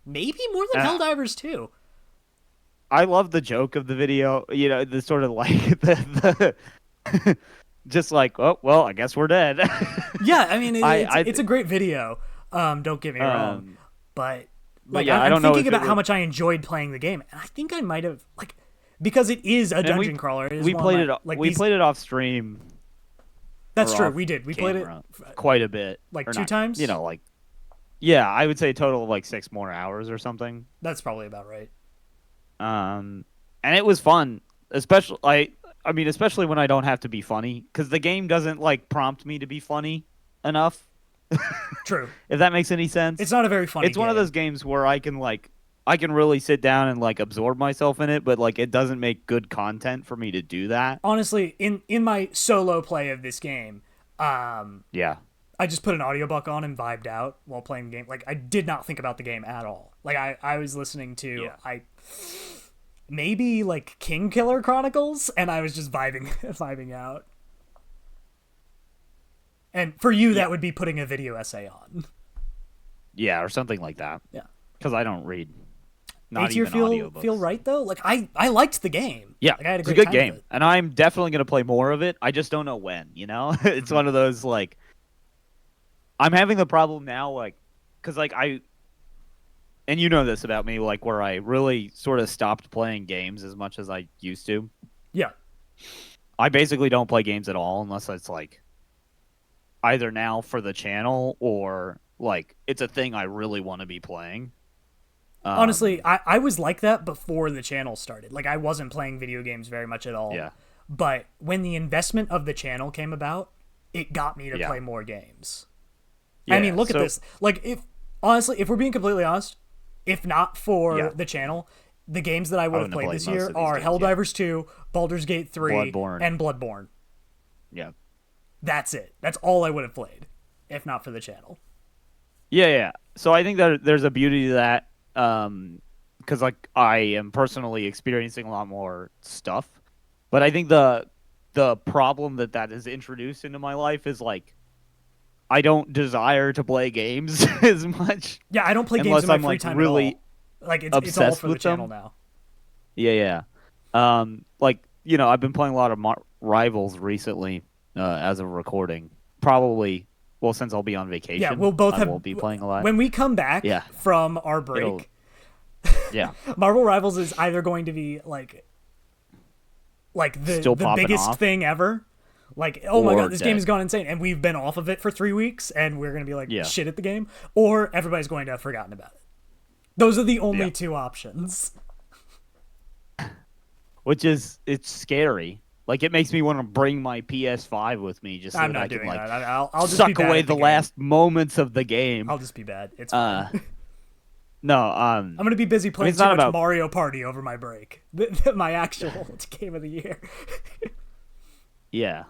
A: maybe more than Helldivers 2.
B: I love the joke of the video, the sort of like the just like, oh, well, I guess we're dead.
A: Yeah, I mean, it's a great video. Don't get me wrong, but like,
B: yeah,
A: I'm thinking about how much I enjoyed playing the game, and I think I might have because it is a dungeon crawler.
B: We played it off stream.
A: That's true. We did. We played it
B: quite a bit,
A: like 2 times.
B: Yeah, I would say a total of like 6 more hours or something.
A: That's probably about right.
B: And it was fun, especially especially when I don't have to be funny, because the game doesn't prompt me to be funny enough.
A: True.
B: If that makes any sense.
A: It's not a very funny.
B: It's one of those games where I can really sit down and absorb myself in it, but it doesn't make good content for me to do that.
A: Honestly, in my solo play of this game,
B: yeah,
A: I just put an audiobook on and vibed out while playing the game. I did not think about the game at all. I was listening to maybe King Killer Chronicles, and I was just vibing out. And for you, that would be putting a video essay on.
B: Yeah, or something like that.
A: Yeah.
B: Because I don't read. Not
A: even
B: audiobooks.
A: Feel right though? I liked the game.
B: Yeah,
A: I had
B: it's a good game, and I'm definitely gonna play more of it. I just don't know when. It's one of those I'm having the problem now, because and you know this about me, where I really sort of stopped playing games as much as I used to.
A: Yeah.
B: I basically don't play games at all unless it's either now for the channel or it's a thing I really want to be playing.
A: Honestly, I was like that before the channel started. I wasn't playing video games very much at all.
B: Yeah.
A: But when the investment of the channel came about, it got me to play more games. Yeah, I mean, look at this. If we're being completely honest, if not for the channel, the games that I would have played this year are Helldivers 2, Baldur's Gate 3, and Bloodborne.
B: Yeah.
A: That's it. That's all I would have played, if not for the channel.
B: Yeah. So I think that there's a beauty to that, because I am personally experiencing a lot more stuff, but I think the problem that has introduced into my life is I don't desire to play games as much.
A: Yeah, I don't play games in my free time
B: really
A: at all. It's all for the channel now.
B: Yeah. I've been playing a lot of Rivals recently, as of recording. Probably, since I'll be on vacation.
A: Yeah, we'll both
B: won't be playing a lot.
A: When we come back from our break, Marvel Rivals is either going to be the biggest thing ever. Oh my god, this game has gone insane, and we've been off of it for 3 weeks, and we're going to be shit at the game, or everybody's going to have forgotten about it. Those are the only two options.
B: Which is, it's scary. It makes me want to bring my PS5 with me just so that I can
A: I'll just
B: suck away the last moments of the game.
A: I'll just be bad. It's fine.
B: No,
A: I'm going to be busy playing too much Mario Party over my break. My actual game of the year.
B: Yeah.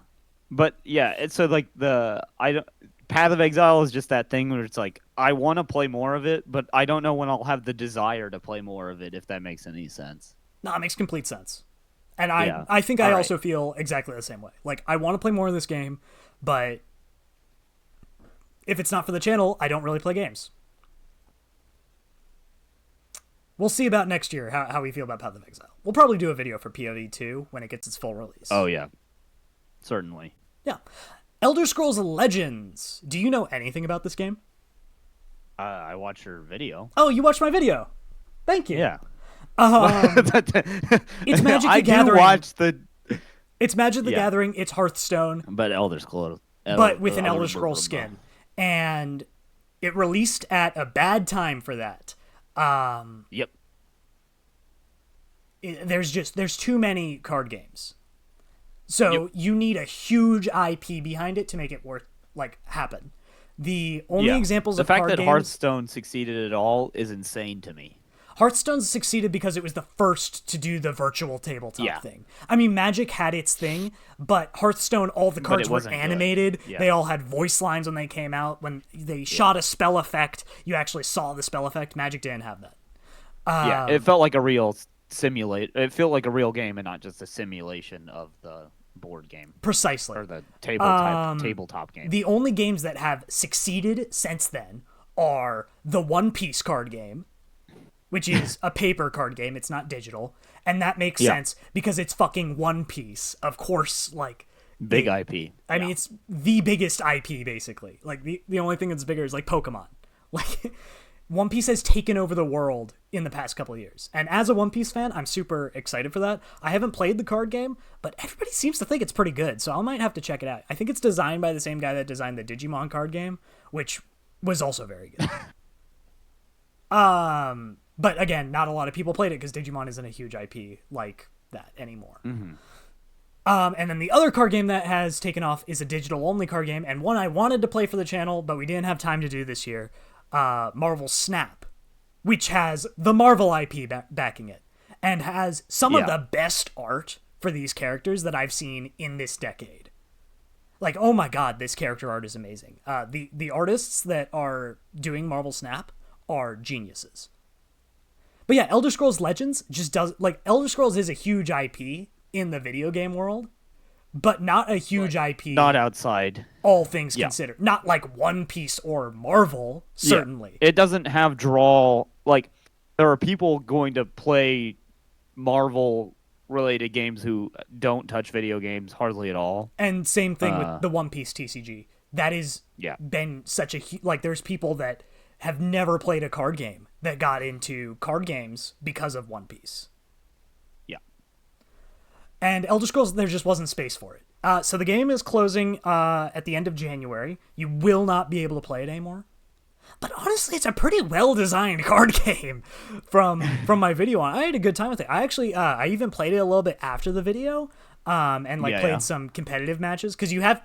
B: But yeah, it's so Path of Exile is just that thing where it's I want to play more of it, but I don't know when I'll have the desire to play more of it, if that makes any sense.
A: No, it makes complete sense. And I think I also feel exactly the same way. I want to play more of this game, but if it's not for the channel, I don't really play games. We'll see about next year how we feel about Path of Exile. We'll probably do a video for PoE 2 when it gets its full release.
B: Oh, yeah. Certainly.
A: Yeah. Elder Scrolls Legends. Do you know anything about this game?
B: I watched your video.
A: Oh, you watched my video. Thank you.
B: Yeah.
A: It's Magic the Gathering.
B: Watch the.
A: It's Magic the Gathering. It's Hearthstone.
B: But Elder Scrolls.
A: But with an Elder Scrolls skin. And it released at a bad time for that.
B: Yep.
A: There's too many card games. So you need a huge IP behind it to make it worth happen. The only examples of card games...
B: The fact that Hearthstone succeeded at all is insane to me.
A: Hearthstone succeeded because it was the first to do the virtual tabletop thing. I mean, Magic had its thing, but Hearthstone, all the cards were animated. Yeah. They all had voice lines when they came out. When they shot a spell effect, you actually saw the spell effect. Magic didn't have that.
B: It felt like a real simulate. It felt like a real game and not just a simulation of the board game
A: Precisely.
B: or the tabletop game.
A: The only games that have succeeded since then are the One Piece card game, which is a paper card game. It's not digital. And that makes sense because it's fucking One Piece. Of course, like...
B: Big IP.
A: I mean, it's the biggest IP, basically. Like, the only thing that's bigger is, like, Pokemon. Like, One Piece has taken over the world in the past couple of years. And as a One Piece fan, I'm super excited for that. I haven't played the card game, but everybody seems to think it's pretty good, so I might have to check it out. I think it's designed by the same guy that designed the Digimon card game, which was also very good. But again, not a lot of people played it because Digimon isn't a huge IP like that anymore.
B: Mm-hmm.
A: And then the other card game that has taken off is a digital-only card game, and one I wanted to play for the channel, but we didn't have time to do this year. Marvel Snap, which has the Marvel IP backing it, and has some of the best art for these characters that I've seen in this decade. Like, oh my god, this character art is amazing. The artists that are doing Marvel Snap are geniuses. But yeah, Elder Scrolls Legends just does... Like, Elder Scrolls is a huge IP in the video game world, but not a huge IP.
B: Not outside.
A: All things considered. Not like One Piece or Marvel, certainly.
B: Yeah. It doesn't have draw... Like, there are people going to play Marvel-related games who don't touch video games hardly at all.
A: And same thing with the One Piece TCG. That is been such a... Like, there's people that have never played a card game that got into card games because of One Piece.
B: Yeah.
A: And Elder Scrolls, there just wasn't space for it. So the game is closing at the end of January. You will not be able to play it anymore. But honestly, it's a pretty well-designed card game from my video on. I had a good time with it. I actually, I even played it a little bit after the video. And played some competitive matches, because you have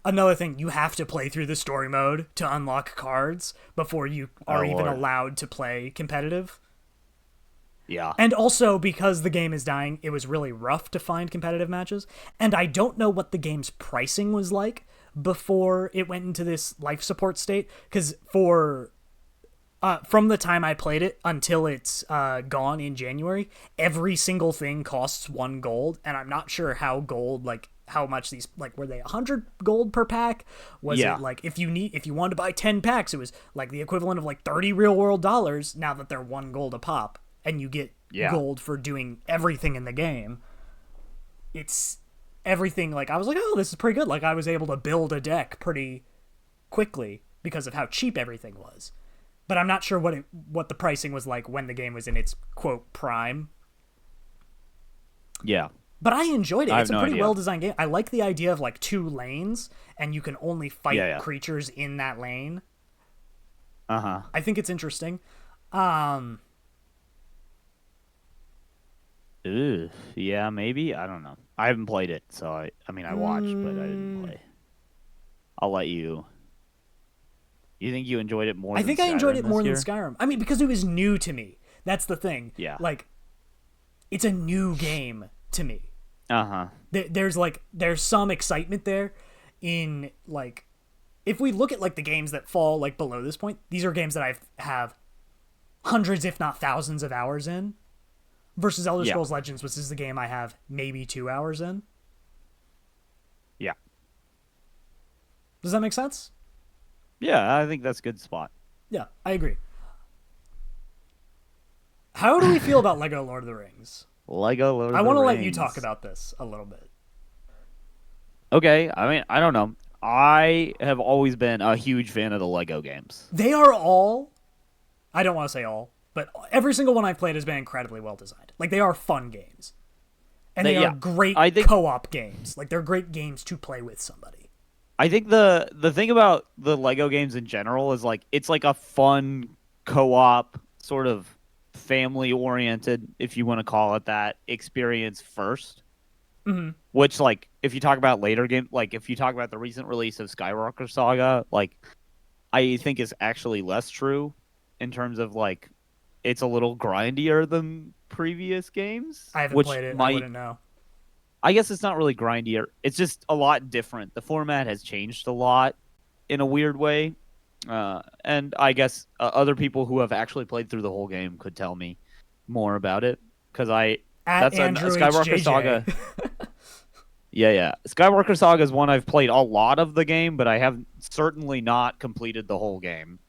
A: another thing, you have to play through the story mode to unlock cards before you are even allowed to play competitive.
B: Yeah.
A: And also, because the game is dying, it was really rough to find competitive matches, and I don't know what the game's pricing was like before it went into this life support state, because from the time I played it until it's gone in January, every single thing costs 1 gold, and I'm not sure how gold, like, how much these, like, were they 100 gold per pack? Was it, like, if you wanted to buy 10 packs, it was, like, the equivalent of, like, 30 real-world dollars, now that they're 1 gold a pop, and you get gold for doing everything in the game. It's everything, like, I was like, oh, this is pretty good. Like, I was able to build a deck pretty quickly because of how cheap everything was. But I'm not sure what the pricing was like when the game was in its, quote, prime.
B: Yeah.
A: But I enjoyed it. It's a pretty
B: idea.
A: well-designed game. I like the idea of, like, 2 lanes, and you can only fight creatures in that lane.
B: Uh-huh.
A: I think it's interesting.
B: Yeah, maybe. I don't know. I haven't played it, so I watched, but I didn't play. I'll let you... You think you enjoyed it more than Skyrim?
A: I think I enjoyed it more than Skyrim. I mean, because it was new to me. That's the thing.
B: Yeah.
A: Like, it's a new game to me.
B: Uh-huh.
A: There's some excitement there in, like, if we look at, like, the games that fall, like, below this point, these are games that I have hundreds, if not thousands of hours in, versus Elder Scrolls Legends, which is the game I have maybe 2 hours in.
B: Yeah.
A: Does that make sense?
B: Yeah, I think that's a good spot.
A: Yeah, I agree. How do we feel about Lego Lord of the Rings?
B: Lego Lord of the Rings.
A: I want to let you talk about this a little bit.
B: Okay, I mean, I don't know. I have always been a huge fan of the Lego games.
A: They are all... I don't want to say all, but every single one I've played has been incredibly well designed. Like, they are fun games. And they are great co-op games. Like, they're great games to play with somebody.
B: I think the thing about the Lego games in general is, like, it's like a fun co-op sort of family-oriented, if you want to call it that, experience first.
A: Mm-hmm.
B: Which, like, if you talk about later game, like, if you talk about the recent release of Skywalker Saga, like, I think is actually less true in terms of, like, it's a little grindier than previous games.
A: I haven't played it. I wouldn't know.
B: I guess it's not really grindier. It's just a lot different. The format has changed a lot in a weird way. And I guess other people who have actually played through the whole game could tell me more about it. Because that's a Skywalker Saga. Yeah. Skywalker Saga is one I've played a lot of the game, but I have certainly not completed the whole game.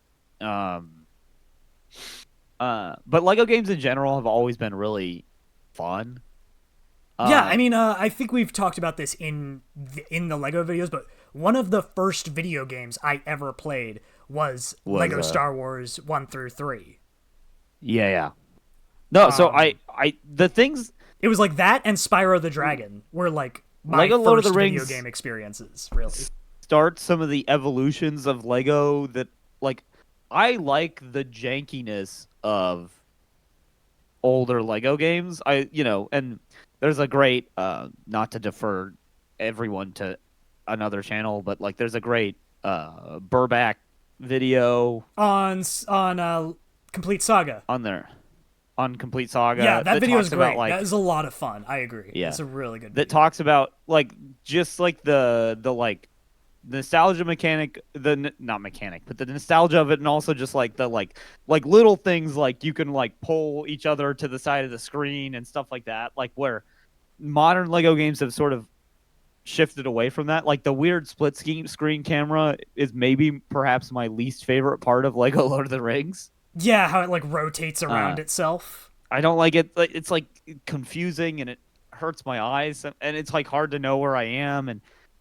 B: Um, but Lego games in general have always been really fun.
A: Yeah,
B: Uh,
A: I think we've talked about this in the Lego videos, but one of the first video games I ever played was
B: was
A: Lego Star Wars 1 through 3.
B: yeah. No, so
A: Um,
B: the things
A: it was like that and Spyro the Dragon were like my
B: Lego Lord of
A: first
B: the
A: video
B: Rings
A: game experiences, really.
B: start some of the evolutions of Lego that like I like the jankiness of older Lego games. And there's a great not to defer everyone to another channel, but like there's a great Burback video
A: On Complete Saga.
B: on there on Complete
A: Yeah,
B: Saga
A: that
B: that
A: video is
B: talks about
A: great.
B: like
A: That is a lot of fun. I agree.
B: yeah
A: It's a really good
B: that
A: video.
B: talks about like just like the like nostalgia mechanic not mechanic but the nostalgia of it, and also just like the like little things like you can like pull each other to the side of the screen and stuff like that, like where modern Lego games have sort of shifted away from that. Like the weird screen camera is maybe perhaps my least favorite part of Lego Lord of the Rings.
A: Yeah, how it like rotates
B: uh
A: around itself.
B: I don't like it. It's like confusing and it hurts my eyes, and it's like hard to know where I am, and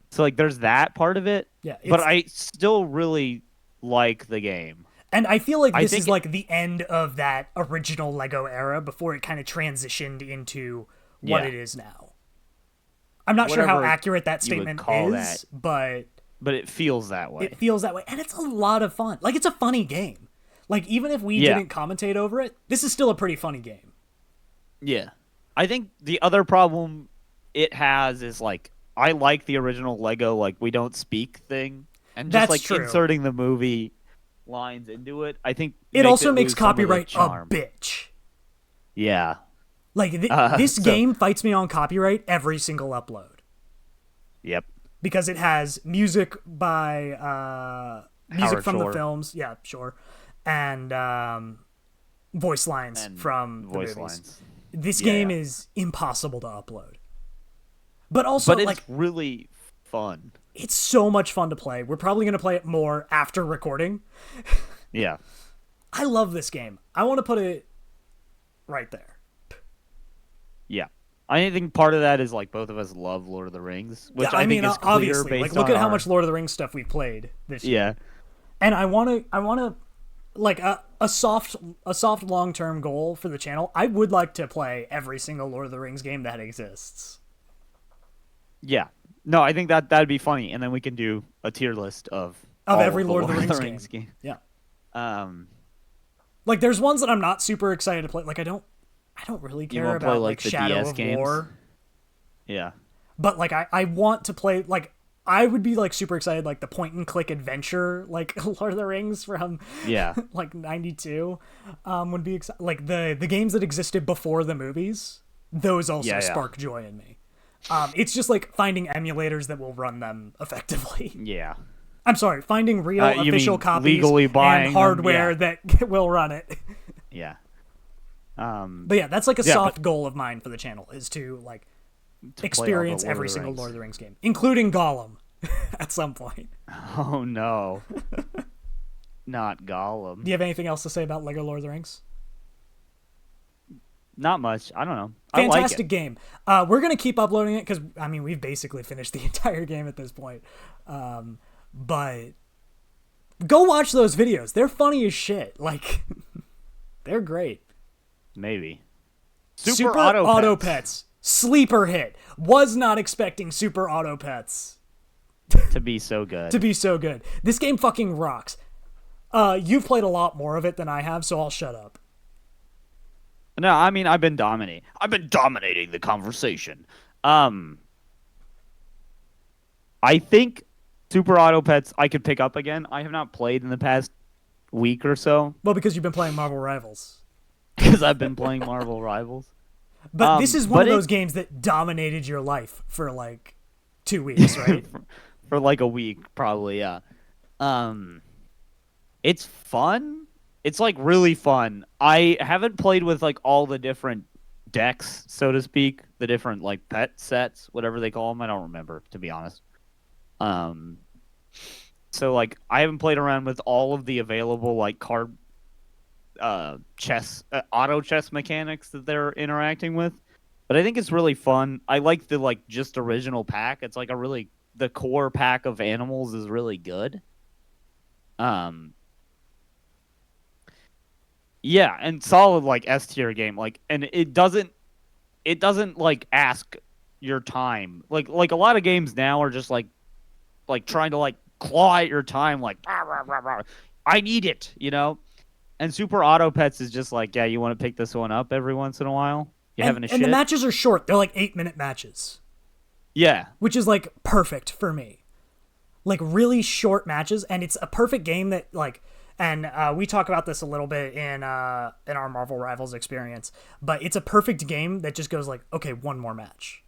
B: so like there's that part of it.
A: Yeah,
B: But
A: it's
B: I still really like the game.
A: and I feel like
B: I
A: this is
B: think
A: like the end of that original Lego era before it kind of transitioned into what
B: yeah,
A: it is now. I'm not sure how
B: whatever
A: accurate that
B: you would
A: statement
B: call
A: is,
B: that,
A: but
B: but it feels that
A: it
B: way.
A: feels that way and it's a lot of fun. Like it's a funny game. Like even if we
B: Yeah,
A: didn't commentate over it, this is still a pretty funny game.
B: yeah. I think the other problem it has is like I like the original Lego like we don't speak thing, and just
A: That's
B: like
A: true.
B: inserting the movie lines into it, I think
A: It
B: makes
A: also
B: it
A: makes
B: lose some of the
A: copyright a
B: charm.
A: bitch.
B: Yeah.
A: Like this
B: So
A: game fights me on copyright every single upload
B: yep.
A: because it has music by music
B: Howard
A: from the
B: Shore
A: films, yeah, sure, and voice lines
B: and
A: from the
B: voice
A: movies.
B: lines.
A: This game
B: Yeah.
A: is impossible to upload, but also
B: But it's
A: like
B: really fun.
A: it's so much fun to play. We're probably gonna play it more after recording.
B: Yeah.
A: I love this game. I want to put it right there.
B: Yeah. I think part of that is like both of us love Lord of the Rings, which
A: Yeah,
B: I think is clear
A: obviously, like
B: based
A: look
B: on
A: at how
B: our
A: much Lord of the Rings stuff we've played this year.
B: yeah.
A: And I want to like a soft long term goal for the channel. I would like to play every single Lord of the Rings game that exists.
B: Yeah. No, I think that that'd be funny, and then we can do a tier list of all
A: Every Lord of the Rings
B: Rings
A: game.
B: game.
A: Yeah.
B: Um,
A: Like there's ones that I'm not super excited to play. Like I don't really
B: you
A: care
B: want to play
A: about
B: like
A: like
B: the
A: Shadow
B: DS
A: of
B: games?
A: War.
B: Yeah.
A: But like I want to play like I would be like super excited like the point and click adventure like Lord of the Rings from
B: Yeah.
A: like 92 would be like the games that existed before the movies. Those also
B: Yeah.
A: spark joy in me. It's just like finding emulators that will run them effectively.
B: Yeah.
A: I'm sorry, finding real
B: You
A: official
B: mean
A: copies
B: legally buying
A: and
B: them?
A: hardware
B: Yeah.
A: that will run it.
B: Yeah.
A: But yeah, that's like a
B: Yeah,
A: soft goal of mine for the channel is to like
B: play all the
A: experience
B: Lord of
A: every
B: the
A: single
B: Rings.
A: Lord of the Rings game, including Gollum at some point.
B: Oh no. Not Gollum.
A: Do you have anything else to say about Lego Lord of the Rings?
B: Not much. I don't know.
A: Fantastic
B: I like
A: game. We're gonna keep uploading it because I mean we've basically finished the entire game at this point. But go watch those videos. They're funny as shit. Like they're great.
B: it. Maybe.
A: Super Auto Pets. Sleeper hit. Was not expecting Super Auto Pets
B: to be so good.
A: to be so good. This game fucking rocks. You've played a lot more of it than I have, so I'll shut up.
B: No, I mean I've been dominating. I've been dominating the conversation. I think Super Auto Pets I could pick up again. I have not played in the past week or so
A: Well, because you've been playing Marvel Rivals.
B: because I've been playing Marvel Rivals.
A: But this is one
B: but
A: of those games that dominated your life for like 2 weeks, right?
B: for like a week, probably, yeah. It's fun. It's like really fun. I haven't played with like all the different decks, so to speak, the different like pet sets, whatever they call them. I don't remember, to be honest. So like I haven't played around with all of the available like card chess auto chess mechanics that they're interacting with, but I think it's really fun. I like the like just original pack. It's like the core pack of animals is really good. Yeah, and solid like S tier game. Like, and it doesn't like ask your time. Like a lot of games now are just like trying to like claw at your time. Like, "Rah, rah, rah, rah. I need it," you know. And Super Auto Pets is just like, yeah, you want to pick this one up every once in a while. You having a shit.
A: And the matches are short. They're like 8-minute matches.
B: Yeah,
A: which is like perfect for me. Like really short matches, and it's a perfect game that like. And we talk about this a little bit in our Marvel Rivals experience, but it's a perfect game that just goes like, okay, one more match.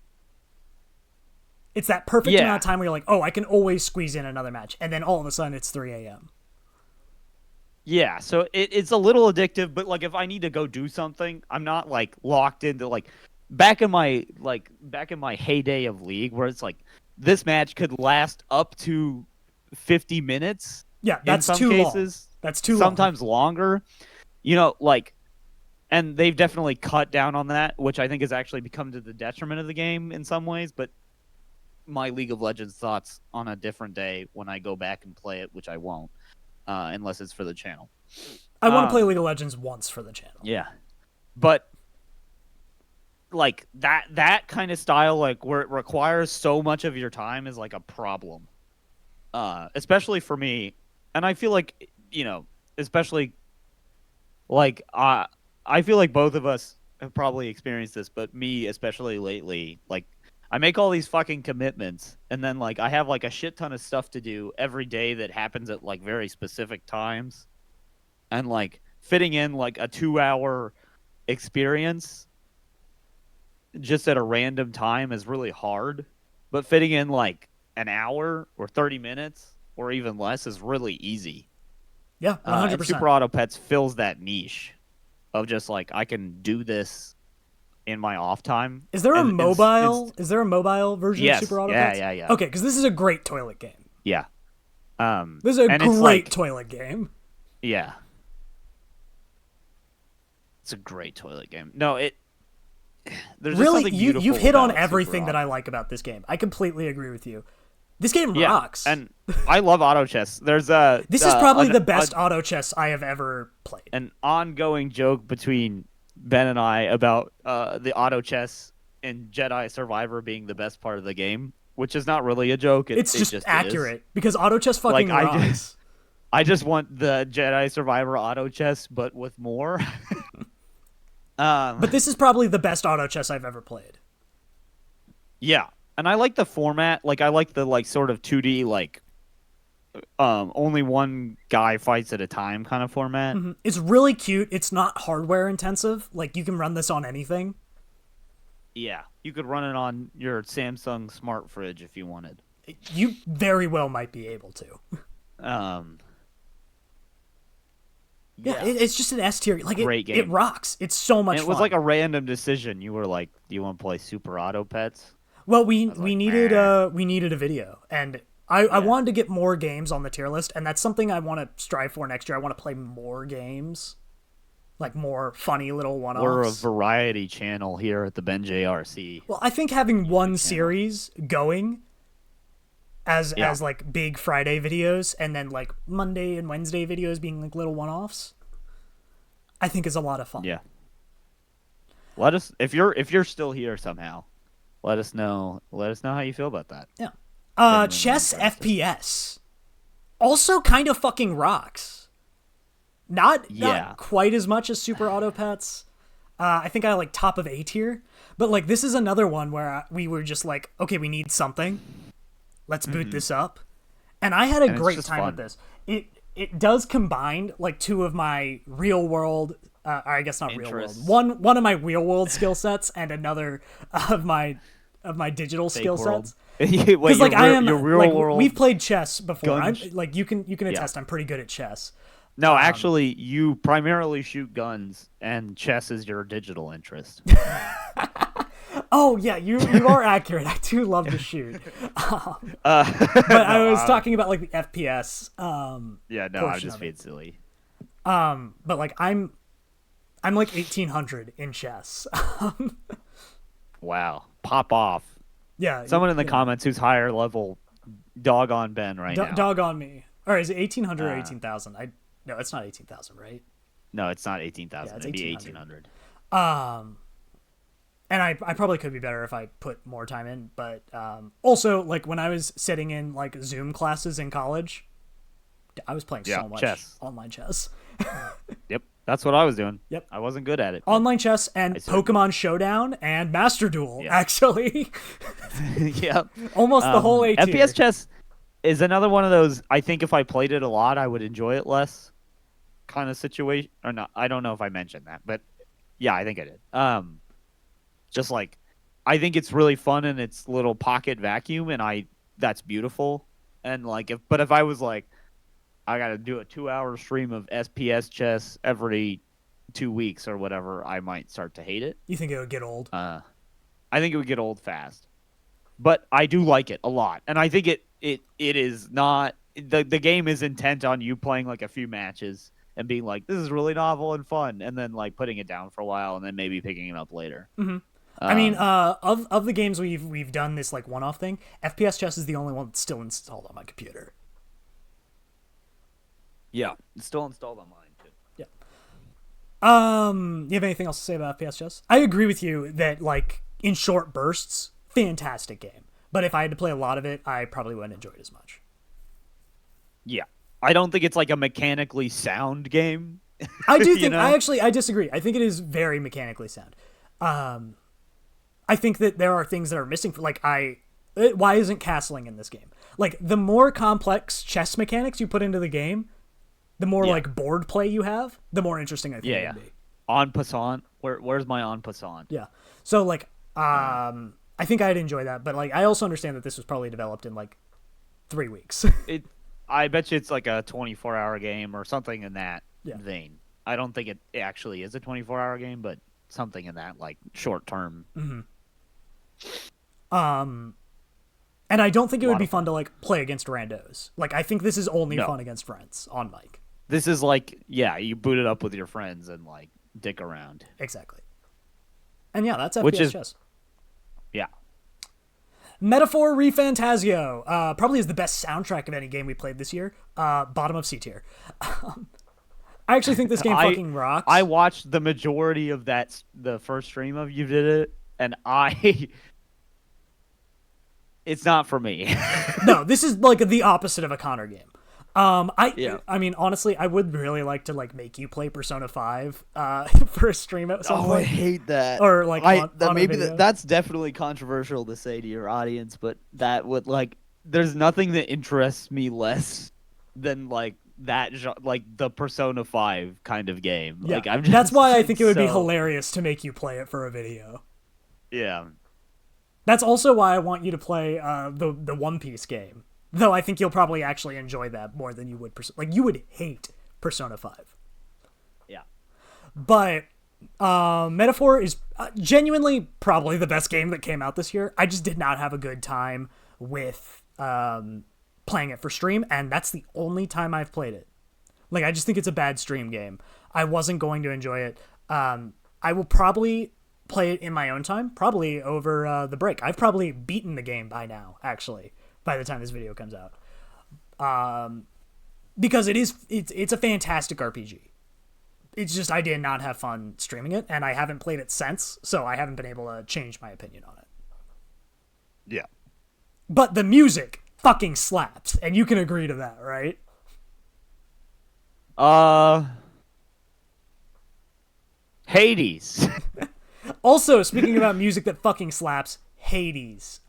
A: It's that perfect amount of time where you're like, oh, I can always squeeze in another match, and then all of a sudden it's 3 a.m.
B: Yeah, so it's a little addictive, but like if I need to go do something, I'm not like locked into like back in my heyday of League where it's like this match could last up to 50 minutes.
A: Yeah, that's
B: in some
A: too
B: cases.
A: long. That's too
B: sometimes
A: long.
B: longer. You know, like, and they've definitely cut down on that, which I think has actually become to the detriment of the game in some ways. But my League of Legends thoughts on a different day when I go back and play it, which I won't, unless it's for the channel.
A: I want to play League of Legends once for the channel.
B: Yeah, but like that kind of style, like where it requires so much of your time, is like a problem, especially for me. And I feel like, you know, especially like I feel like both of us have probably experienced this, but me especially lately, like I make all these fucking commitments and then like I have like a shit ton of stuff to do every day that happens at like very specific times. And like fitting in like a 2-hour experience just at a random time is really hard, but fitting in like an hour or 30 minutes or even less is really easy.
A: Yeah, 100%.
B: And Super Auto Pets fills that niche of just like I can do this in my off time.
A: Is there a mobile? Is there a mobile version of Super Auto Pets?
B: Yeah.
A: Okay, because this is a great toilet game.
B: Yeah.
A: This is a great toilet game.
B: Yeah. It's a great toilet game. No, there's
A: really
B: something beautiful.
A: You've hit on
B: about
A: everything
B: Super
A: that I like about this game. I completely agree with you. This game rocks.
B: And I love auto chess. There's
A: this is probably the best auto chess I have ever played.
B: An ongoing joke between Ben and I about the auto chess and Jedi Survivor being the best part of the game, which is not really a joke.
A: It's just accurate because auto chess fucking rocks.
B: I just want the Jedi Survivor auto chess, but with more.
A: But this is probably the best auto chess I've ever played.
B: Yeah. And I like the format. Like I like the like sort of 2D like only one guy fights at a time kind of format.
A: Mm-hmm. It's really cute. It's not hardware intensive. Like you can run this on anything.
B: Yeah, you could run it on your Samsung smart fridge if you wanted.
A: You very well might be able to. Yeah, it's just an S tier. Like
B: great game.
A: It rocks. It's so much fun.
B: It was like a random decision. You were like, "Do you want to play Super Auto Pets?"
A: Well, we needed a video, and I wanted to get more games on the tier list, and that's something I want to strive for next year. I want to play more games, like more funny little one-offs.
B: We're a variety channel here at the Ben JRC.
A: Well, I think having one series going as like big Friday videos, and then like Monday and Wednesday videos being like little one-offs, I think is a lot of fun.
B: Yeah. Let us if you're still here somehow. Let us know how you feel about that.
A: Yeah. Chess FPS. Also kind of fucking rocks. Not quite as much as Super Auto Pets. I think I like top of A tier. But like this is another one where we were just like, okay, we need something. Let's boot this up. And I had a great time with this. It does combine like two of my real world I guess not
B: interests.
A: Real world. One of my real world skill sets and another of my digital skill sets. Because like I am
B: your real
A: like
B: world
A: we've played chess before. Like you can attest I'm pretty good at chess.
B: No, actually, you primarily shoot guns, and chess is your digital interest.
A: Oh yeah, you are accurate. I do love to shoot, but I was talking about like the FPS.
B: Yeah, no, I'm just being silly.
A: But like I'm like 1800 in chess.
B: Wow, pop off!
A: Yeah,
B: Someone in the comments who's higher level, dog on Ben right now.
A: Dog on me. Or is it 1800 or 18,000? No, it's not 18,000, right?
B: No, it's not 18,000.
A: Yeah, it's
B: It'd be 1800.
A: And I probably could be better if I put more time in, but also like when I was sitting in like Zoom classes in college, I was playing so much
B: chess.
A: Online chess.
B: Yep, that's what I was doing.
A: Yep,
B: I wasn't good at it.
A: Online chess and Pokemon Showdown and Master Duel, actually.
B: Yep,
A: almost the whole A tier.
B: FPS chess is another one of those. I think if I played it a lot, I would enjoy it less. Kind of situation, or not? I don't know if I mentioned that, but yeah, I think I did. Just like, I think it's really fun in its little pocket vacuum, and that's beautiful. And like, if I was like, I got to do a 2-hour stream of SPS chess every 2 weeks or whatever, I might start to hate it.
A: You think it would get old?
B: I think it would get old fast, but I do like it a lot, and I think it is not the game is intent on you playing like a few matches and being like, this is really novel and fun, and then like putting it down for a while and then maybe picking it up later.
A: Mm-hmm. I mean, of the games we've done this like one-off thing, FPS chess is the only one that's still installed on my computer.
B: Yeah, it's still installed on mine too.
A: Yeah. You have anything else to say about FPS chess? I agree with you that like in short bursts, fantastic game. But if I had to play a lot of it, I probably wouldn't enjoy it as much.
B: Yeah, I don't think it's like a mechanically sound game.
A: I do think I disagree. I think it is very mechanically sound. I think that there are things that are missing. Like why isn't castling in this game? Like the more complex chess mechanics you put into the game, the more like board play you have, the more interesting I think it would be.
B: En passant, where's my en passant?
A: Yeah. So like, I think I'd enjoy that, but like I also understand that this was probably developed in like 3 weeks.
B: I bet you it's like a 24-hour game or something in that vein. I don't think it actually is a 24-hour game, but something in that like short term.
A: Mm-hmm. And I don't think it would be fun to like play against randos. Like I think this is only fun against friends on mic.
B: This is like, you boot it up with your friends and like dick around.
A: Exactly. And yeah, that's FPS chess.
B: Yeah.
A: Metaphor ReFantazio probably is the best soundtrack of any game we played this year. Bottom of C tier. I actually think this game fucking rocks.
B: I watched the majority of the first stream of you did it, and it's not for me.
A: No, this is like the opposite of a Connor game. I mean, honestly, I would really like to like make you play Persona 5 for a stream at some point.
B: I hate that.
A: Or like
B: that's definitely controversial to say to your audience, but that would like there's nothing that interests me less than like that like the Persona 5 kind of game.
A: Yeah,
B: like I'm just,
A: that's why I think it would be hilarious to make you play it for a video.
B: Yeah.
A: That's also why I want you to play the One Piece game. Though I think you'll probably actually enjoy that more than you would like you would hate Persona 5.
B: Yeah.
A: But Metaphor is genuinely probably the best game that came out this year. I just did not have a good time with playing it for stream, and that's the only time I've played it. Like I just think it's a bad stream game. I wasn't going to enjoy it. I will probably play it in my own time, probably over the break. I've probably beaten the game by now, actually, by the time this video comes out. Because it's a fantastic RPG. It's just I did not have fun streaming it, and I haven't played it since, so I haven't been able to change my opinion on it.
B: Yeah.
A: But the music fucking slaps, and you can agree to that, right?
B: Hades.
A: Also, speaking about music that fucking slaps, Hades.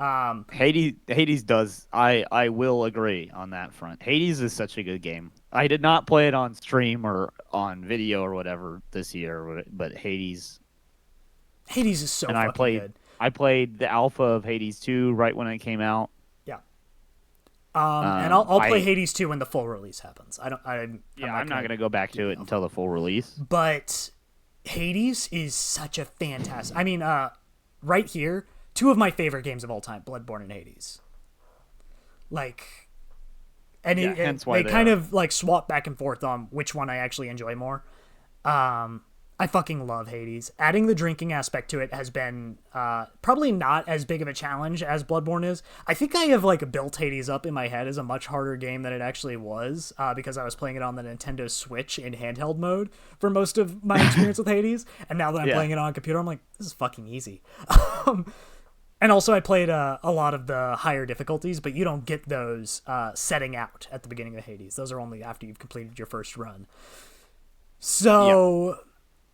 B: Hades does. I will agree on that front. Hades is such a good game. I did not play it on stream or on video or whatever this year, but Hades
A: is so fucking good.
B: I played the alpha of Hades 2 right when it came out.
A: Yeah. And I'll play
B: I
A: Hades 2 when the full release happens. I'm
B: I'm not gonna go back to it until the full release.
A: But Hades is such a fantastic. I mean, right here, two of my favorite games of all time: Bloodborne and Hades. Like, and
B: hence why
A: they kind of like swap back and forth on which one I actually enjoy more. I fucking love Hades. Adding the drinking aspect to it has been probably not as big of a challenge as Bloodborne is. I think I have like built Hades up in my head as a much harder game than it actually was because I was playing it on the Nintendo Switch in handheld mode for most of my experience with Hades, and now that I'm playing it on a computer, I'm like, this is fucking easy. And also, I played a lot of the higher difficulties, but you don't get those setting out at the beginning of Hades. Those are only after you've completed your first run. So,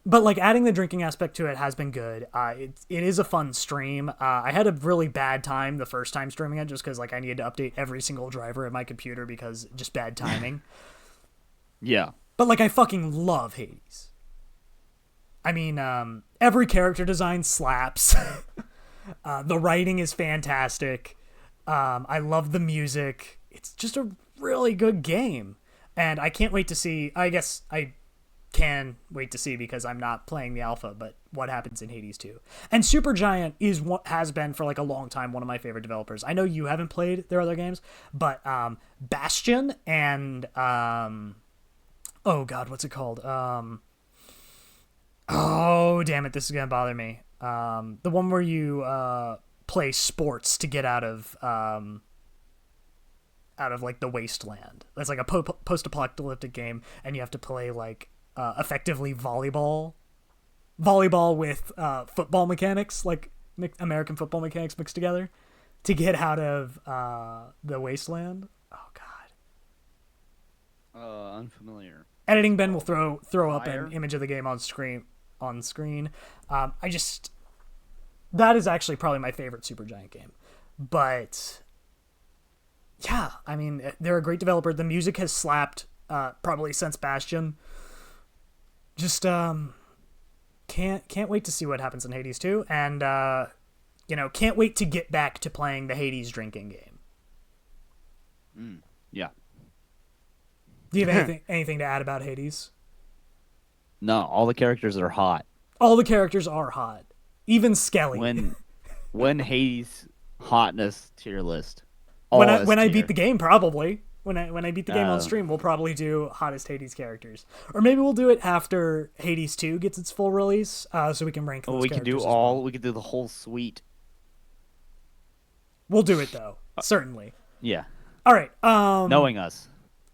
A: but like adding the drinking aspect to it has been good. It is a fun stream. I had a really bad time the first time streaming it just because like I needed to update every single driver at my computer because just bad timing.
B: Yeah.
A: But like I fucking love Hades. I mean, every character design slaps. The writing is fantastic. I love the music. It's just a really good game. And I can't wait to see, I guess I can wait to see because I'm not playing the alpha, but what happens in Hades 2. And Supergiant is what has been for like a long time one of my favorite developers. I know you haven't played their other games, but Bastion and oh god, what's it called? Oh damn it, this is gonna bother me. The one where you play sports to get out of like the wasteland. That's like a post-apocalyptic game, and you have to play like effectively volleyball with football mechanics, like American football mechanics mixed together, to get out of the wasteland. Oh god.
B: Unfamiliar.
A: Editing Ben will throw up
B: Fire?
A: an image of the game on screen. That is actually probably my favorite Supergiant game. But yeah, I mean, they're a great developer. The music has slapped probably since Bastion. Just can't wait to see what happens in Hades 2, and can't wait to get back to playing the Hades drinking game.
B: Yeah.
A: Do you have anything to add about Hades?
B: No, all the characters are hot.
A: All the characters are hot, even Skelly.
B: When Hades hotness tier list.
A: When I beat the game, probably. When I beat the game on stream, we'll probably do hottest Hades characters, or maybe we'll do it after Hades 2 gets its full release, so we can rank. Those
B: we can do
A: all. Well.
B: We can do the whole suite.
A: We'll do it though, certainly.
B: Yeah.
A: All right.
B: Knowing us.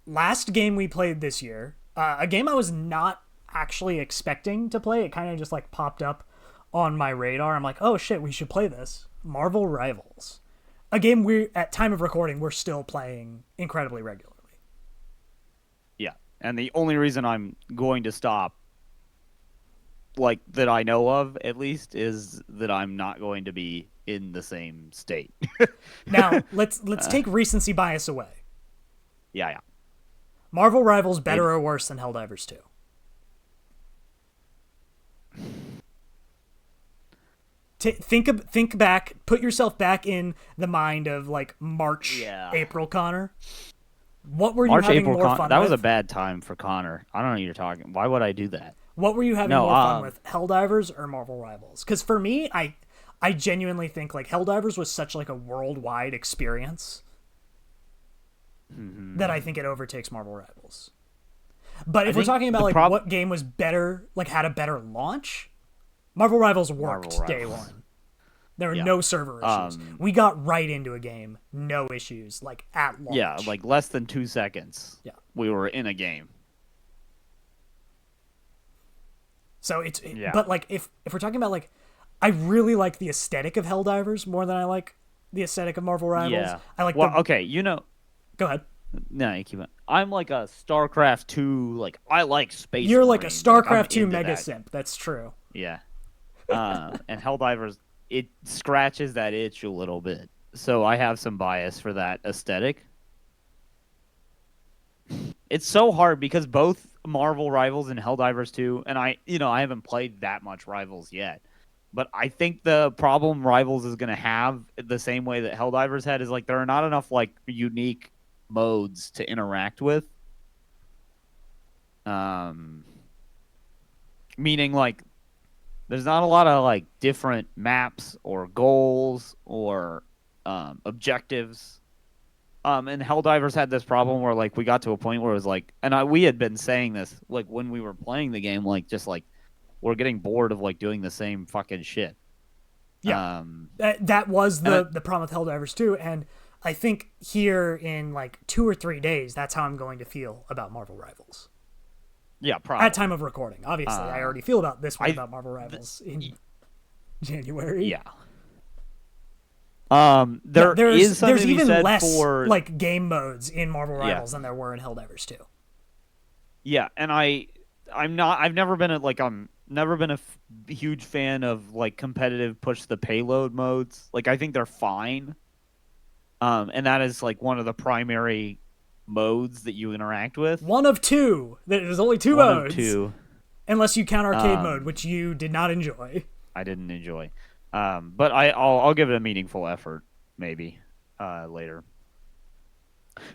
A: Last game we played this year, a game I was not actually expecting to play. It kind of just like popped up on my radar. I'm like, oh shit, we should play this. Marvel Rivals. A game we, at time of recording, we're still playing incredibly regularly.
B: Yeah, and the only reason I'm going to stop, like that I know of at least, is that I'm not going to be in the same state.
A: Now let's take recency bias away.
B: Yeah.
A: Marvel Rivals better or worse than Helldivers 2? Think back, put yourself back in the mind of like March, April Connor. What were you having more fun with?
B: That was a bad time for Connor. I don't know what you're talking. Why would I do that?
A: What were you having more fun with, Helldivers or Marvel Rivals? Because for me, I genuinely think like Helldivers was such like a worldwide experience that I think it overtakes Marvel Rivals. But if we're talking about like what game was better, like had a better launch, Marvel Rivals worked day one. There were no server issues. We got right into a game, no issues, like at launch.
B: Yeah, like less than 2 seconds.
A: Yeah,
B: we were in a game.
A: So but like if we're talking about like, I really like the aesthetic of Helldivers more than I like the aesthetic of Marvel Rivals.
B: Yeah,
A: I like.
B: Okay,
A: Go ahead.
B: No, you keep it. I'm like a StarCraft 2. Like I like space.
A: You're like a StarCraft
B: like,
A: 2 mega simp. That's true.
B: Yeah. And Helldivers, it scratches that itch a little bit. So I have some bias for that aesthetic. It's so hard because both Marvel Rivals and Helldivers 2, and I haven't played that much Rivals yet. But I think the problem Rivals is going to have the same way that Helldivers had is like there are not enough like unique modes to interact with. Meaning like there's not a lot of like different maps or goals or objectives. And Helldivers had this problem where like we got to a point where it was like, and we had been saying this like when we were playing the game, like just like we're getting bored of like doing the same fucking shit.
A: Yeah, that was the problem with Helldivers too, and I think here in like 2 or 3 days, that's how I'm going to feel about Marvel Rivals.
B: Yeah, probably.
A: At time of recording, obviously, I already feel about this way about Marvel Rivals in January.
B: Yeah.
A: There's even
B: said
A: less
B: for
A: like game modes in Marvel Rivals than there were in Helldivers 2.
B: Yeah, and I've never been a huge fan of like competitive push the payload modes. Like I think they're fine. And that is like one of the primary modes that you interact with.
A: One of two. There's only two
B: One
A: modes.
B: Of two.
A: Unless you count arcade mode, which you did not enjoy.
B: I didn't enjoy. But I'll give it a meaningful effort maybe later.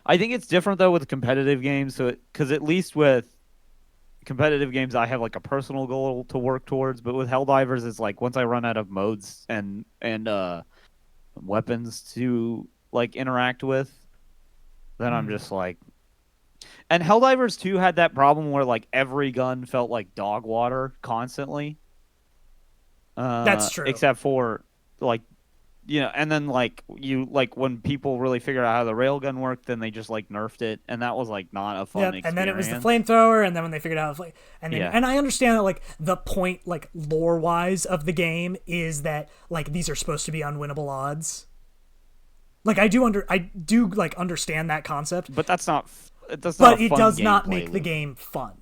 B: I think it's different though with competitive games, because at least with competitive games I have like a personal goal to work towards, but with Helldivers it's like once I run out of modes and weapons to like interact with, then I'm just like. And Helldivers 2 had that problem where like every gun felt like dog water constantly.
A: That's true.
B: Except for like, and then like when people really figured out how the railgun worked, then they just like nerfed it, and that was like not a fun experience.
A: And then it was the flamethrower, and then when they figured out and I understand that like the point like lore wise of the game is that like these are supposed to be unwinnable odds. Like I do like understand that concept,
B: but that's not. It does
A: not make the game fun.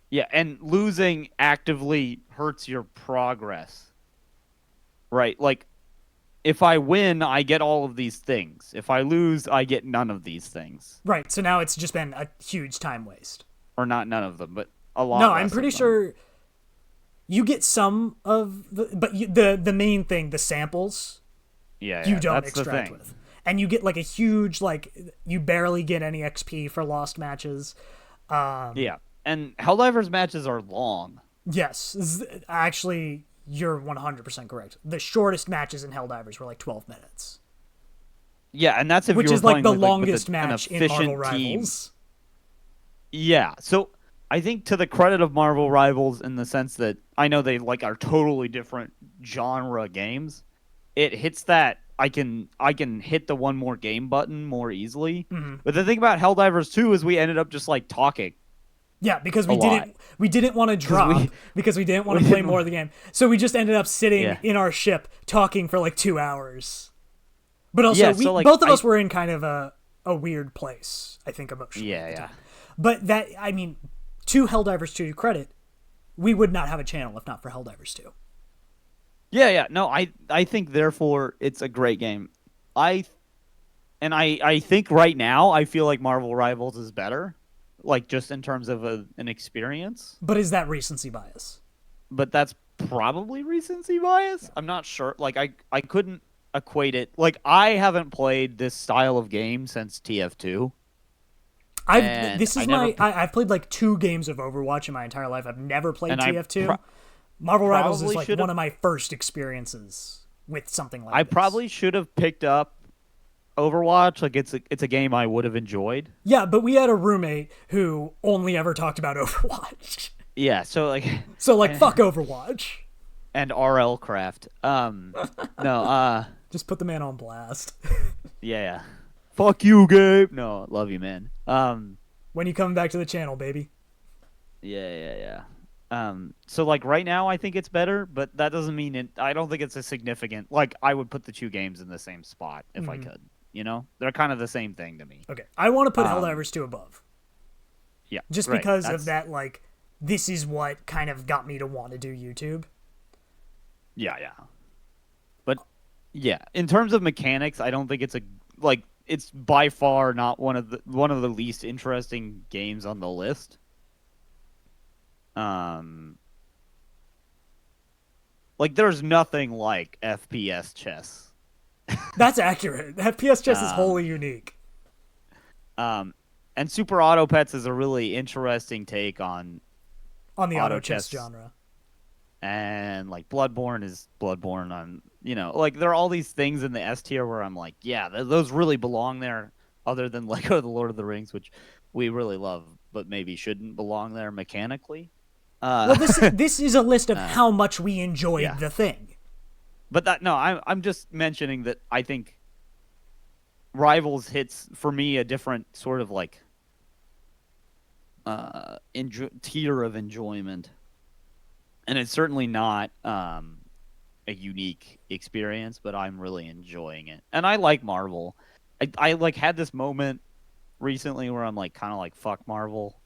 B: Yeah, and losing actively hurts your progress. Right? Like, if I win, I get all of these things. If I lose, I get none of these things.
A: Right, so now it's just been a huge time waste.
B: Or not none of them, but a lot.
A: No, I'm pretty sure you get some of the main thing, the samples, you don't extract with. And you get like a huge, like, you barely get any XP for lost matches.
B: Yeah. And Helldivers matches are long.
A: Yes. Actually, you're 100% correct. The shortest matches in Helldivers were like 12 minutes.
B: Yeah, and that's
A: which is like the longest
B: with
A: match in Marvel Rivals.
B: Yeah. So I think to the credit of Marvel Rivals in the sense that I know they like are totally different genre games, it hits that I can hit the one more game button more easily.
A: Mm-hmm.
B: But the thing about Helldivers 2 is we ended up just like talking.
A: Yeah, because we didn't want to drop because we didn't want to play more of the game. So we just ended up sitting in our ship talking for like 2 hours. But also both of us were in kind of a weird place, I think, emotionally.
B: Yeah.
A: But that, I mean, to Helldivers 2 credit, we would not have a channel if not for Helldivers 2.
B: Yeah. No, I think therefore it's a great game. I think right now I feel like Marvel Rivals is better, like just in terms of an experience.
A: But is that recency bias?
B: But that's probably recency bias. I'm not sure. Like I couldn't equate it. Like I haven't played this style of game since TF2.
A: I've played like 2 games of Overwatch in my entire life. I've never played TF2. Marvel Rivals is like one of my first experiences with something like this.
B: I probably should have picked up Overwatch. Like it's a game I would have enjoyed.
A: Yeah, but we had a roommate who only ever talked about Overwatch.
B: Yeah, so
A: fuck Overwatch.
B: And RL Craft. No,
A: just put the man on blast.
B: Yeah. Fuck you, Gabe. No, love you, man.
A: When you coming back to the channel, baby?
B: Yeah. So like right now I think it's better, but that doesn't mean I don't think it's a significant, like I would put the 2 games in the same spot if I could, they're kind of the same thing to me.
A: Okay. I want to put Helldivers 2 above.
B: Yeah.
A: Just because of that, like, this is what kind of got me to want to do YouTube.
B: Yeah. But yeah, in terms of mechanics, I don't think it's by far not one of the least interesting games on the list. Like there's nothing like FPS chess.
A: That's accurate. FPS chess is wholly unique.
B: And Super Auto Pets is a really interesting take on
A: the
B: auto
A: auto chess
B: chess.
A: genre.
B: And like Bloodborne is Bloodborne on, like there are all these things in the S tier where I'm like, yeah, those really belong there, other than Lego The Lord of the Rings, which we really love, but maybe shouldn't belong there mechanically.
A: Well, this is a list of how much we enjoyed
B: yeah.
A: the thing.
B: But I'm just mentioning that I think Rivals hits for me a different sort of like tier of enjoyment, and it's certainly not a unique experience, but I'm really enjoying it, and I like Marvel. I like had this moment recently where I'm like kind of like fuck Marvel,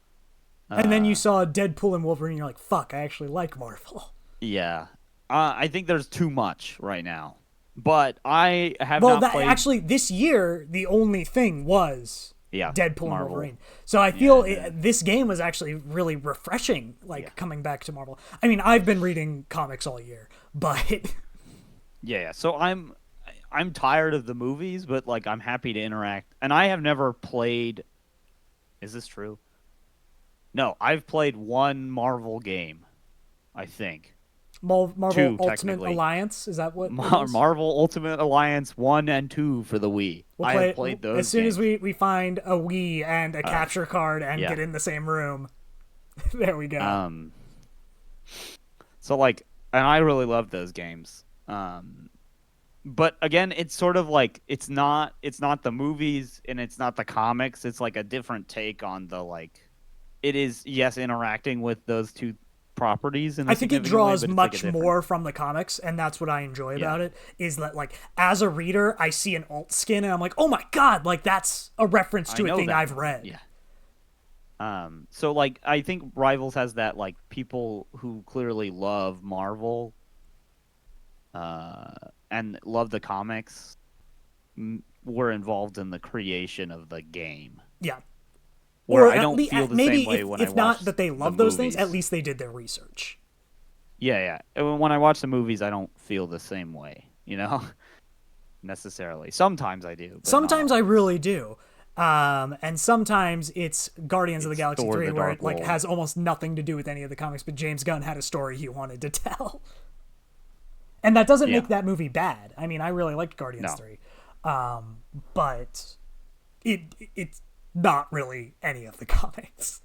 A: And then you saw Deadpool and Wolverine, and you're like, fuck, I actually like Marvel.
B: yeah. I think there's too much right now, but I have
A: Well,
B: not played.
A: actually, this year, the only thing was Deadpool
B: Marvel.
A: and Wolverine. So I feel this game was actually really refreshing, coming back to Marvel. I mean, I've been reading comics all year, but
B: yeah. So I'm tired of the movies, but like I'm happy to interact. And I have never played. Is this true? No, I've played one Marvel game, I think.
A: Marvel
B: Two,
A: Ultimate Alliance, is that what?
B: Marvel Ultimate Alliance 1 and 2 for the Wii. I have played those
A: as soon
B: games.
A: as we find a Wii and a capture card and get in the same room. There we go.
B: So like, and I really love those games. But again, it's sort of like it's not the movies and it's not the comics. It's like a different take on the like. It is, yes, interacting with those two properties. I
A: think it draws much more from the comics, and that's what I enjoy about it, is that like as a reader I see an alt skin and I'm like, oh my god, like that's a reference to a thing I've read.
B: So like I think Rivals has that, like people who clearly love Marvel and love the comics were involved in the creation of the game. Where I don't feel the same way when I watch.
A: If not that they love those things, at least they did their research.
B: Yeah. When I watch the movies, I don't feel the same way, necessarily. Sometimes I do.
A: Sometimes I really do. And sometimes it's Guardians of the Galaxy 3, where it like has almost nothing to do with any of the comics, but James Gunn had a story he wanted to tell. And that doesn't make that movie bad. I mean, I really liked Guardians 3. But it's not really any of the comics.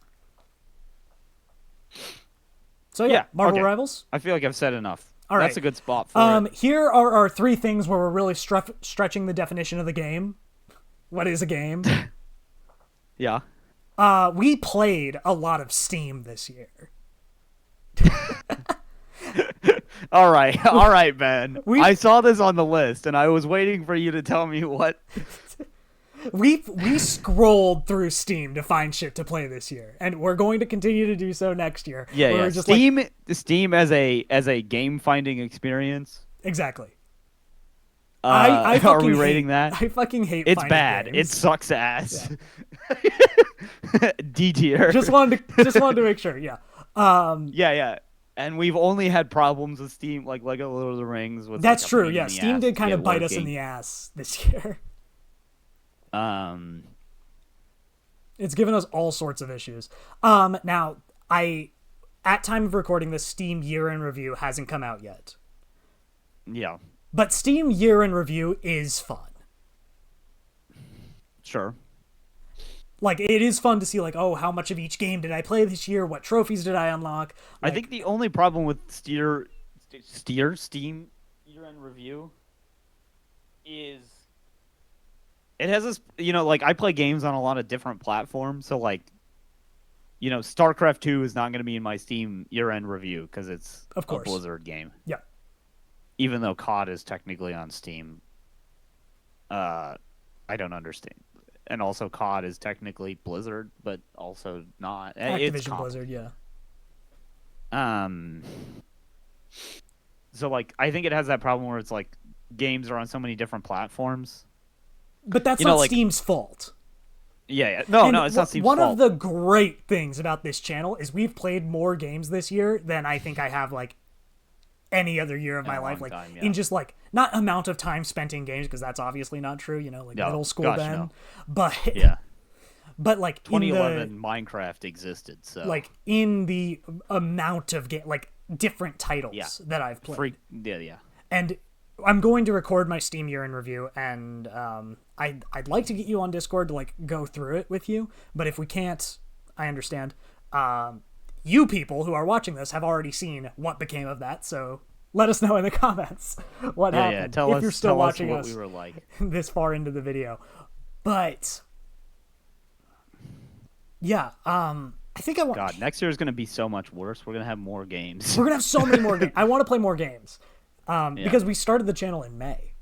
A: So Marvel Rivals.
B: I feel like I've said enough.
A: All right.
B: That's a good spot for it.
A: Here are our 3 things where we're really stretching the definition of the game. What is a game?
B: Yeah.
A: We played a lot of Steam this year.
B: All right, Ben. I saw this on the list, and I was waiting for you to tell me what.
A: We scrolled through Steam to find shit to play this year, and we're going to continue to do so next year.
B: Yeah. Steam as a game finding experience.
A: Exactly.
B: Are we rating that?
A: I fucking hate.
B: It's bad.
A: Games.
B: It sucks ass. Yeah. D tier.
A: Just wanted to make sure. Yeah.
B: Yeah. And we've only had problems with Steam, like Lego Lord of the Rings.
A: That's true. Yeah, Steam did kind of bite us in the ass this year. It's given us all sorts of issues. Now, at time of recording, the Steam year in review hasn't come out yet.
B: Yeah.
A: But Steam year in review is fun.
B: Sure.
A: Like, it is fun to see, like, oh, how much of each game did I play this year? What trophies did I unlock? Like,
B: I think the only problem with Steam year-end review is it has this, like, I play games on a lot of different platforms, so, like, StarCraft 2 is not going to be in my Steam year-end review because it's a Blizzard game.
A: Yeah.
B: Even though COD is technically on Steam. I don't understand. And also COD is technically Blizzard, but also not.
A: Activision Blizzard, yeah.
B: So, like, I think it has that problem where it's, like, games are on so many different platforms.
A: But that's not Steam's fault.
B: Yeah. No, it's not Steam's fault.
A: One of the great things about this channel is we've played more games this year than I think I have, like, any other year of my life, like in just like not amount of time spent in games, because that's obviously not true, like middle school Ben, but but like
B: 2011 Minecraft existed, so
A: like in the amount of like different titles that I've played.
B: Yeah.
A: And I'm going to record my Steam year in review, and I'd like to get you on Discord to like go through it with you, but if we can't, I understand. You people who are watching this have already seen what became of that, so let us know in the comments what happened.
B: Yeah, tell us,
A: you're still watching
B: what
A: us
B: we were like
A: this far into the video. But yeah, I think I want.
B: God, next year is going to be so much worse. We're going to have more games.
A: We're gonna have so many more games. I want to play more games because we started the channel in May.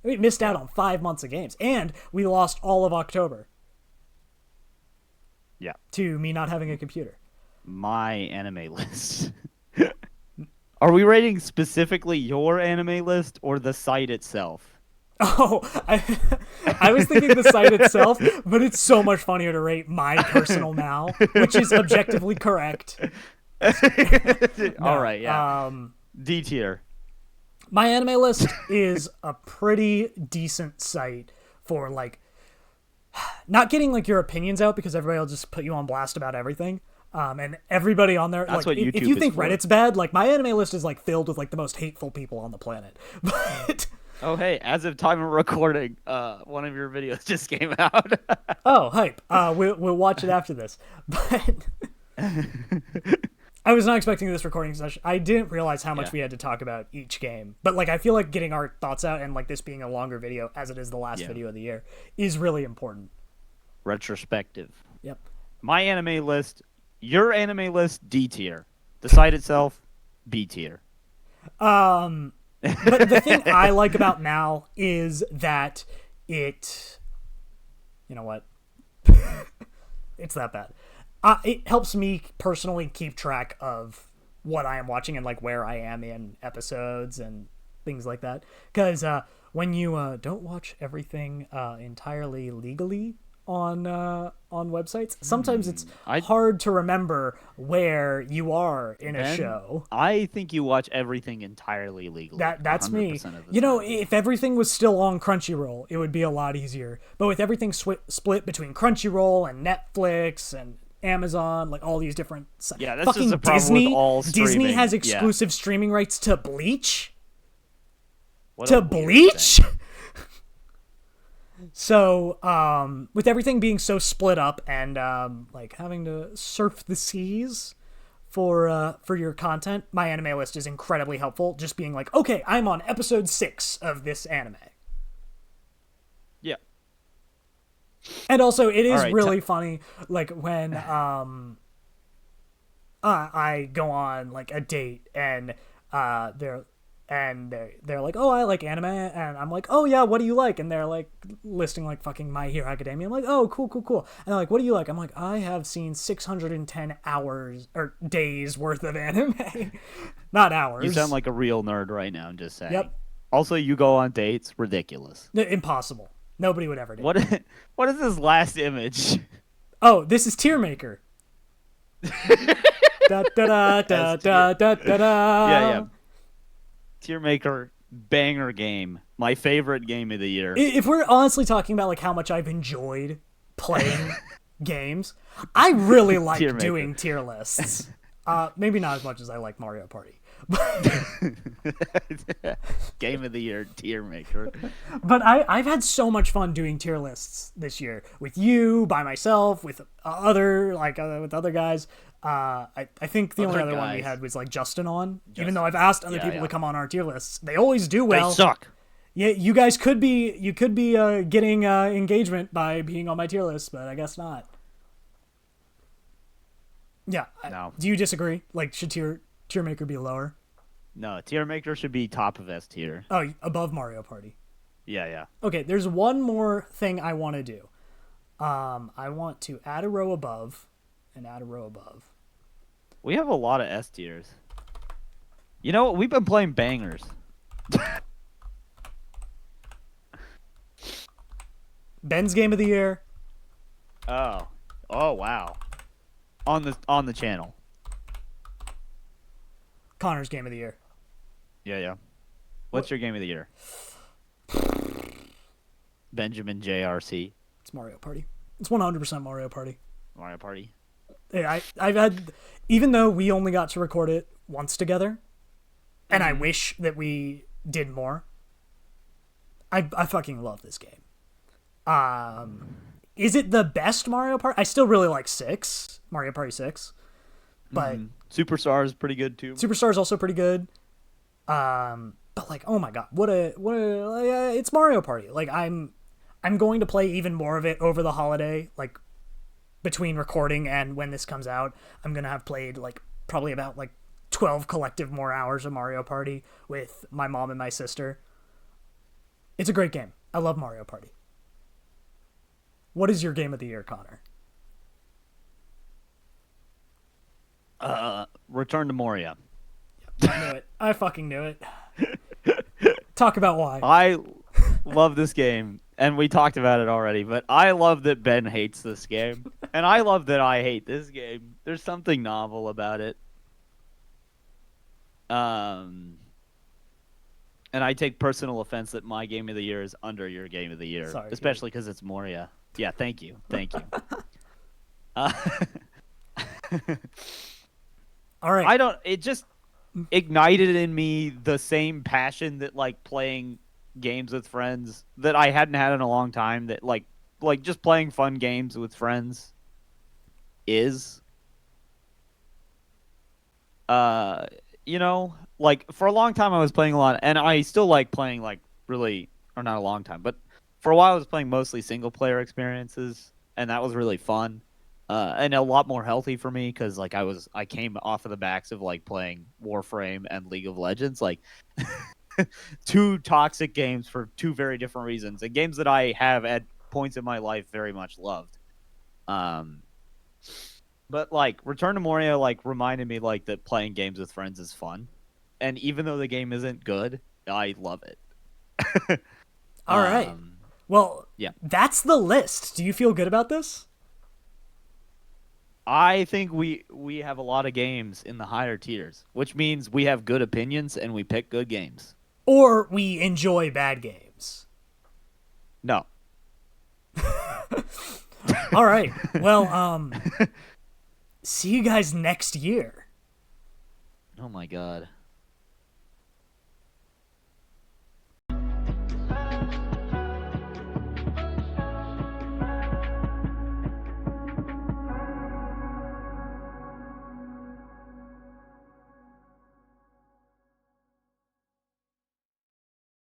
A: We missed out on 5 months of games, and we lost all of October.
B: Yeah.
A: To me not having a computer.
B: My anime list. Are we rating specifically your anime list or the site itself?
A: Oh, I was thinking the site itself, but it's so much funnier to rate my personal now, which is objectively correct.
B: All right, yeah. D tier.
A: My anime list is a pretty decent site for like not getting like your opinions out because everybody will just put you on blast about everything. And everybody on there,
B: that's
A: like,
B: what
A: if you think
B: for.
A: Reddit's bad, like my anime list is like filled with like the most hateful people on the planet. But
B: oh hey, as of time of recording, one of your videos just came out.
A: Oh, hype! We'll watch it after this. But I was not expecting this recording session. I didn't realize how much we had to talk about each game. But like I feel like getting our thoughts out and like this being a longer video, as it is the last video of the year, is really important.
B: Retrospective.
A: Yep.
B: My anime list. Your anime list, D tier. The site itself, B tier.
A: But the thing I like about Mal is that it... You know what? It's that bad. It helps me personally keep track of what I am watching and like where I am in episodes and things like that. Because when you don't watch everything entirely legally on websites, sometimes it's hard to remember where you are in a show.
B: I think you watch everything entirely legally.
A: That's me. You know, if everything was still on Crunchyroll, it would be a lot easier. But with everything split between Crunchyroll and Netflix and Amazon, like all these different sites.
B: Yeah, that's just a problem with all streaming.
A: Disney has exclusive streaming rights to Bleach.
B: What
A: to Bleach? So, with everything being so split up and like having to surf the seas for your content, my anime list is incredibly helpful. Just being like, okay, I'm on episode 6 of this anime.
B: Yeah.
A: And also, it is really funny, like when I go on like a date and they're like, oh, I like anime, and I'm like, oh yeah, what do you like? And they're like listing like fucking My Hero Academia. I'm like, oh, cool. And they're like, what do you like? I'm like, I have seen 610 hours or days worth of anime. Not hours.
B: You sound like a real nerd right now, I'm just saying.
A: Yep.
B: Also, you go on dates, ridiculous.
A: Impossible. Nobody would ever do.
B: What is this last image?
A: Oh, this is Tier Maker. Da da da da da da da.
B: Yeah. Tier Maker, banger game. My favorite game of the year.
A: If we're honestly talking about like how much I've enjoyed playing games, I really like doing tier lists. Maybe not as much as I like Mario Party.
B: Game of the year, Tier Maker.
A: But I've had so much fun doing tier lists this year with you, by myself, with other guys. I think the only other one we had was like Justin on. Even though I've asked other people to come on our tier lists, they always do well.
B: They suck.
A: Yeah, you guys could be getting engagement by being on my tier list, but I guess not. Yeah.
B: No.
A: Do you disagree? Like, should tier maker be lower?
B: No, Tier Maker should be top of S tier.
A: Oh, above Mario Party.
B: Yeah.
A: Okay, there's one more thing I want to do. I want to add a row above and add a row above.
B: We have a lot of S tiers. You know what? We've been playing bangers.
A: Ben's Game of the Year.
B: Oh wow. On the channel.
A: Connor's Game of the Year.
B: Yeah. What's your game of the year? Benjamin JRC.
A: It's Mario Party. It's 100% Mario Party.
B: Mario Party.
A: I've had, even though we only got to record it once together, and I wish that we did more. I fucking love this game. Is it the best Mario Party? I still really like Mario Party 6, but
B: Superstar is pretty good too.
A: Superstar is also pretty good. But like, oh my god, it's Mario Party. Like I'm going to play even more of it over the holiday, like between recording and when this comes out. I'm gonna have played like probably about like 12 collective more hours of Mario Party with my mom and my sister. It's a great game. I love Mario Party. What is your game of the year, Connor?
B: Return to Moria.
A: I knew it. I fucking knew it. Talk about why.
B: I love this game, and we talked about it already, but I love that Ben hates this game, and I love that I hate this game. There's something novel about it. And I take personal offense that my game of the year is under your game of the year,
A: Sorry,
B: especially because it's Moria. Yeah, thank you.
A: All right.
B: It just ignited in me the same passion that like playing games with friends that I hadn't had in a long time, that like just playing fun games with friends is. You know, like for a long time I was playing a lot, and I still like playing like really, or not a long time, but for a while I was playing mostly single player experiences, and that was really fun. And a lot more healthy for me because like I came off of the backs of like playing Warframe and League of Legends, like two toxic games for two very different reasons, and games that I have at points in my life very much loved. But like Return to Moria like reminded me like that playing games with friends is fun, and even though the game isn't good, I love it.
A: All right. Well, yeah. That's the list. Do you feel good about this?
B: I think we have a lot of games in the higher tiers, which means we have good opinions and we pick good games.
A: Or we enjoy bad games.
B: No.
A: All right. Well, see you guys next year.
B: Oh my god.